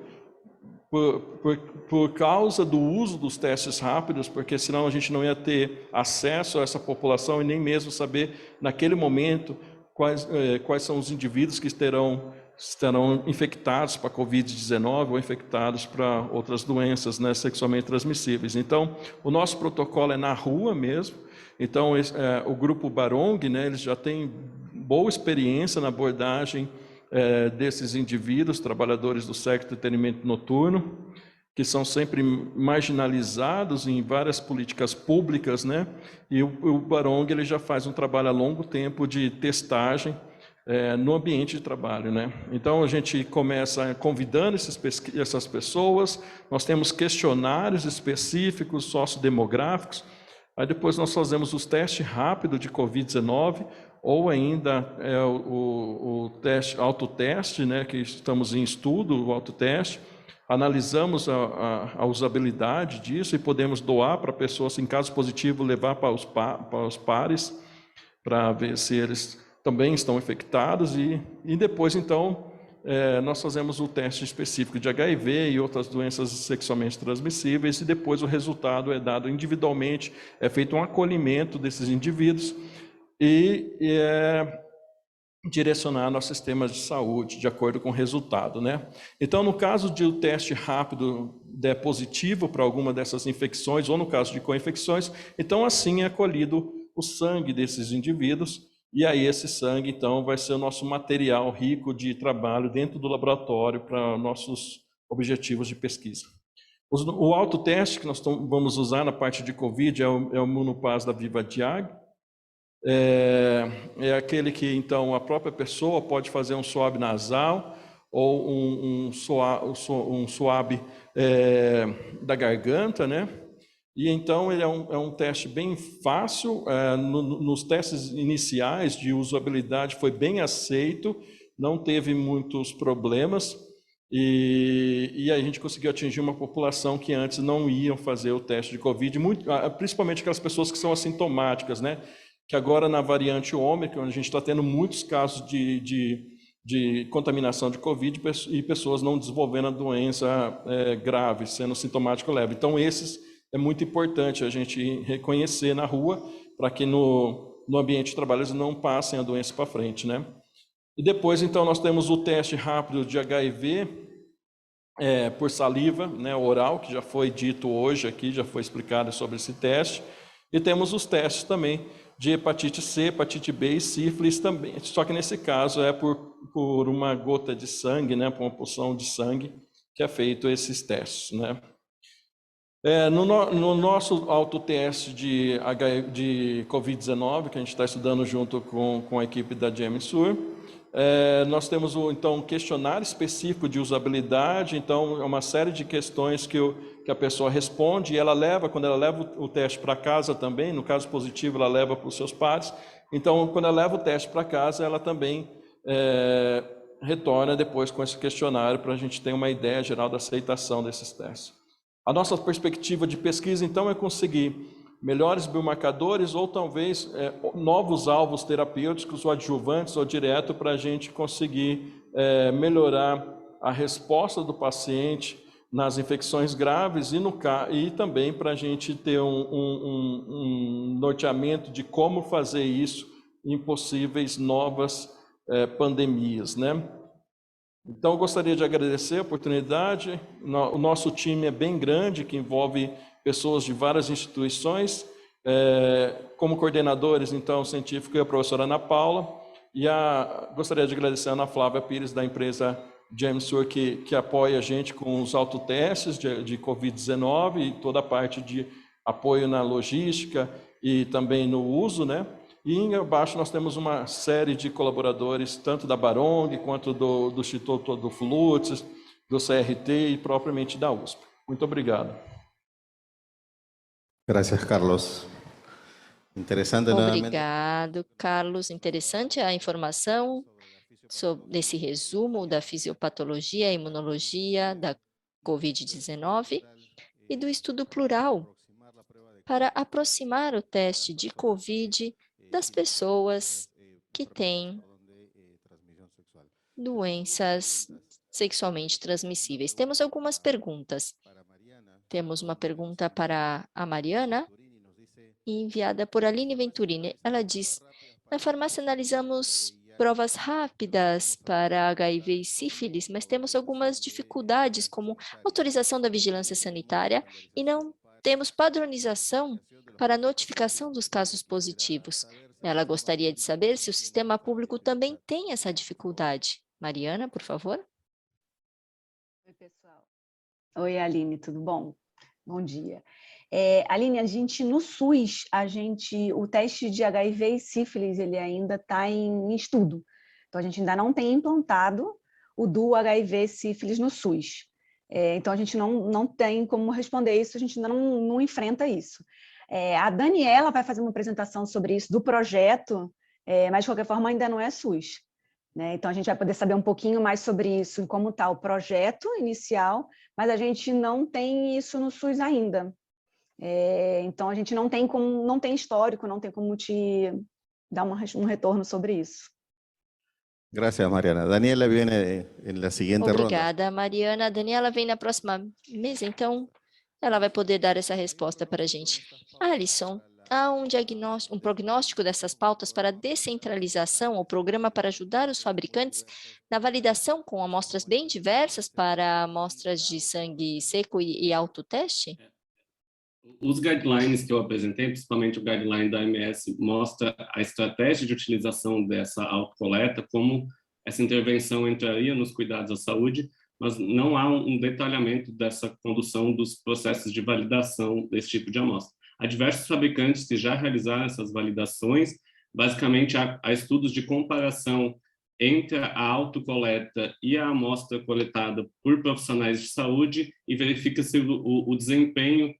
por causa do uso dos testes rápidos, porque senão a gente não ia ter acesso a essa população e nem mesmo saber, naquele momento, quais são os indivíduos que estarão infectados para Covid-19 ou infectados para outras doenças, né, sexualmente transmissíveis. Então, o nosso protocolo é na rua mesmo. Então, o grupo Barong, né, eles já têm boa experiência na abordagem desses indivíduos, trabalhadores do sector de entretenimento noturno, que são sempre marginalizados em várias políticas públicas, né? E o Barong ele já faz um trabalho a longo tempo de testagem no ambiente de trabalho, né? Então a gente começa convidando essas pessoas, nós temos questionários específicos, sociodemográficos, aí depois nós fazemos os testes rápidos de Covid-19, ou ainda o teste, autoteste, né, que estamos em estudo, o autoteste, analisamos a usabilidade disso e podemos doar para pessoas, em caso positivo, levar para os pares, para ver se eles também estão infectados, e depois, então, nós fazemos o teste específico de HIV e outras doenças sexualmente transmissíveis, e depois o resultado é dado individualmente, é feito um acolhimento desses indivíduos, e direcionar nossos sistemas de saúde de acordo com o resultado, né? Então, no caso de o teste rápido der positivo para alguma dessas infecções, ou no caso de co-infecções, então assim é colhido o sangue desses indivíduos, e aí esse sangue, então, vai ser o nosso material rico de trabalho dentro do laboratório para nossos objetivos de pesquisa. O autoteste que nós vamos usar na parte de COVID é o Monopaz da VivaDiag. É aquele que, então, a própria pessoa pode fazer um swab nasal ou um swab da garganta, né? E, então, ele é um teste bem fácil. Nos testes iniciais de usabilidade foi bem aceito, não teve muitos problemas, e a gente conseguiu atingir uma população que antes não iam fazer o teste de Covid, principalmente aquelas pessoas que são assintomáticas, né? Que agora na variante Ômicron a gente está tendo muitos casos de contaminação de Covid e pessoas não desenvolvendo a doença grave, sendo sintomático leve. Então, esses é muito importante a gente reconhecer na rua, para que no ambiente de trabalho eles não passem a doença para frente, né? E depois, então, nós temos o teste rápido de HIV por saliva, né, oral, que já foi dito hoje aqui, já foi explicado sobre esse teste. E temos os testes também de hepatite C, hepatite B e sífilis também, só que nesse caso é por uma gota de sangue, né, por uma porção de sangue, que é feito esses testes, né. No nosso autoteste de Covid-19, que a gente está estudando junto com a equipe da GEMSUR, nós temos então um questionário específico de usabilidade, então é uma série de questões que a pessoa responde, e quando ela leva o teste para casa também, no caso positivo ela leva para os seus pares, então quando ela leva o teste para casa, ela também retorna depois com esse questionário, para a gente ter uma ideia geral da aceitação desses testes. A nossa perspectiva de pesquisa, então, é conseguir melhores biomarcadores ou talvez novos alvos terapêuticos ou adjuvantes ou direto, para a gente conseguir melhorar a resposta do paciente nas infecções graves e também para a gente ter um norteamento de como fazer isso em possíveis novas pandemias, né? Então, eu gostaria de agradecer a oportunidade. O nosso time é bem grande, que envolve pessoas de várias instituições. Como coordenadores, então, científico, e a professora Ana Paula. E gostaria de agradecer a Ana Flávia Pires, da empresa GEMSUR, que apoia a gente com os autotestes de Covid-19 e toda a parte de apoio na logística e também no uso, né? E embaixo nós temos uma série de colaboradores, tanto da Barong, quanto do Instituto do Flutz, do CRT e propriamente da USP. Muito obrigado. Gracias, Carlos. Interessante. Obrigado, Carlos. Interessante a informação nesse resumo da fisiopatologia, imunologia da COVID-19 e do estudo plural para aproximar o teste de COVID das pessoas que têm doenças sexualmente transmissíveis. Temos algumas perguntas. Temos uma pergunta para a Mariana, enviada por Aline Venturini. Ela diz: na farmácia analisamos provas rápidas para HIV e sífilis, mas temos algumas dificuldades, como autorização da vigilância sanitária, e não temos padronização para a notificação dos casos positivos. Ela gostaria de saber se o sistema público também tem essa dificuldade. Mariana, por favor. Oi, pessoal. Oi, Aline, tudo bom? Bom dia. Aline, a gente no SUS, o teste de HIV e sífilis, ele ainda está em estudo. Então, a gente ainda não tem implantado o do HIV e sífilis no SUS. Então, a gente não tem como responder isso, a gente ainda não enfrenta isso. A Daniela vai fazer uma apresentação sobre isso, do projeto, mas, de qualquer forma, ainda não é SUS. Né? Então, a gente vai poder saber um pouquinho mais sobre isso, e como está o projeto inicial, mas a gente não tem isso no SUS ainda. Então, a gente não tem histórico, não tem como te dar um retorno sobre isso. Gracias, Mariana. Daniela viene en la siguiente ronda. Obrigada, Mariana. A Daniela vem na próxima mesa, então ela vai poder dar essa resposta para a gente. Alisson, há um prognóstico dessas pautas para descentralização, ou programa para ajudar os fabricantes na validação com amostras bem diversas para amostras de sangue seco e autoteste? Os guidelines que eu apresentei, principalmente o guideline da OMS, mostra a estratégia de utilização dessa autocoleta, como essa intervenção entraria nos cuidados à saúde, mas não há um detalhamento dessa condução dos processos de validação desse tipo de amostra. Há diversos fabricantes que já realizaram essas validações, basicamente há estudos de comparação entre a autocoleta e a amostra coletada por profissionais de saúde e verifica-se o desempenho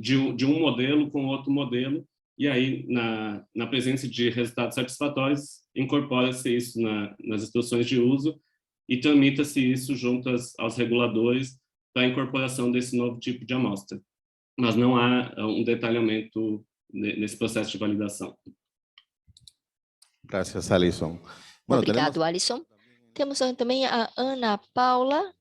de um modelo com outro modelo, e aí, na presença de resultados satisfatórios, incorpora-se isso nas instruções de uso e tramita-se isso junto aos reguladores para a incorporação desse novo tipo de amostra. Mas não há um detalhamento nesse processo de validação. Gracias, Alison. Obrigado, Alisson. Temos também a Ana Paula.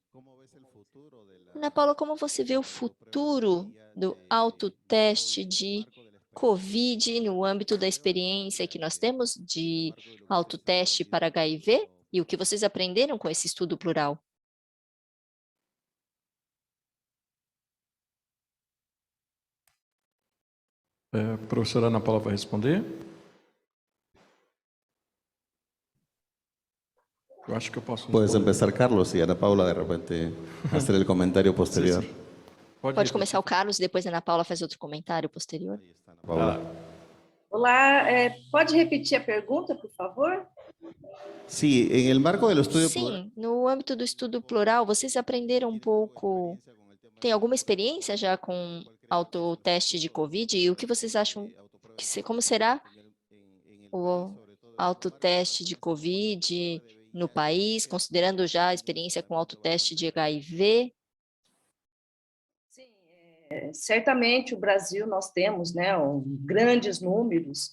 Ana Paula, como você vê o futuro do autoteste de COVID no âmbito da experiência que nós temos de autoteste para HIV e o que vocês aprenderam com esse estudo plural? A professora Ana Paula vai responder. Eu acho que eu posso Puedes responder. empezar, Carlos, y Ana Paula de repente hacer el comentario posterior. Sim. Pode começar o Carlos, depois a Ana Paula faz outro comentário posterior. Ana Paula. Olá, pode repetir a pergunta, por favor? Sí, en el marco del estudio plural, Sim, no âmbito do estudo plural, vocês aprenderam um pouco, tem alguma experiência já com autoteste de COVID? E o que vocês acham, como será o autoteste de COVID no país, considerando já a experiência com autoteste de HIV? Sim, certamente o Brasil nós temos, né, grandes números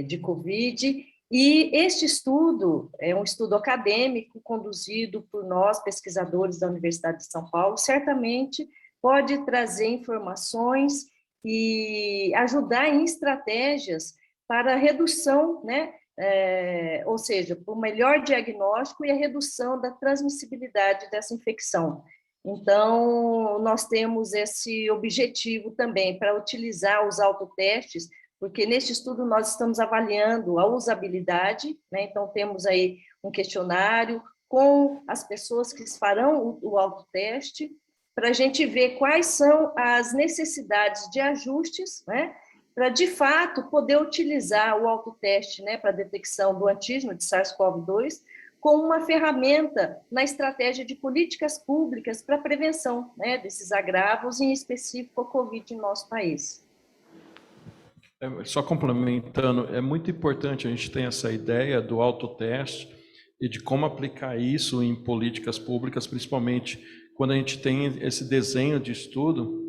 de COVID, e este estudo é um estudo acadêmico conduzido por nós, pesquisadores da Universidade de São Paulo, certamente pode trazer informações e ajudar em estratégias para a redução, né, ou seja, para o melhor diagnóstico e a redução da transmissibilidade dessa infecção. Então, nós temos esse objetivo também para utilizar os autotestes, porque neste estudo nós estamos avaliando a usabilidade, né? Então temos aí um questionário com as pessoas que farão o autoteste, para a gente ver quais são as necessidades de ajustes, né? Para, de fato, poder utilizar o autoteste, né, para a detecção do antígeno de SARS-CoV-2 como uma ferramenta na estratégia de políticas públicas para a prevenção, né, desses agravos, em específico a Covid em nosso país. Só complementando, é muito importante a gente ter essa ideia do autoteste, e de como aplicar isso em políticas públicas, principalmente quando a gente tem esse desenho de estudo,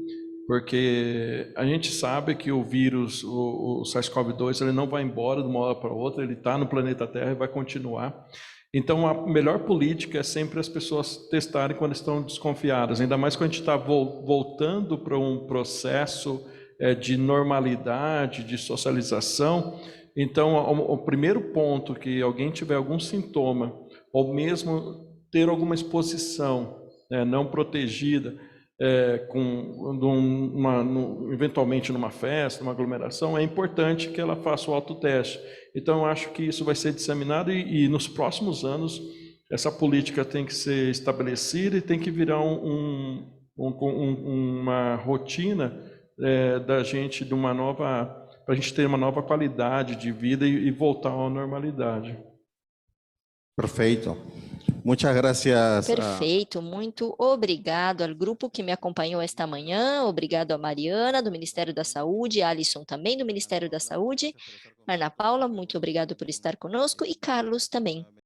porque a gente sabe que o vírus, o SARS-CoV-2, ele não vai embora de uma hora para outra, ele está no planeta Terra e vai continuar. Então, a melhor política é sempre as pessoas testarem quando estão desconfiadas, ainda mais quando a gente está voltando para um processo de normalidade, de socialização. Então, o primeiro ponto que alguém tiver algum sintoma, ou mesmo ter alguma exposição não protegida, eventualmente numa festa, numa aglomeração, é importante que ela faça o autoteste. Então, eu acho que isso vai ser disseminado e nos próximos anos essa política tem que ser estabelecida e tem que virar uma rotina da gente, para a gente ter uma nova qualidade de vida e voltar à normalidade. Perfeito. Muchas gracias. Perfeito, muito obrigado ao grupo que me acompanhou esta manhã, obrigado a Mariana, do Ministério da Saúde, a Alisson também, do Ministério da Saúde, Ana Paula, muito obrigado por estar conosco, e Carlos também.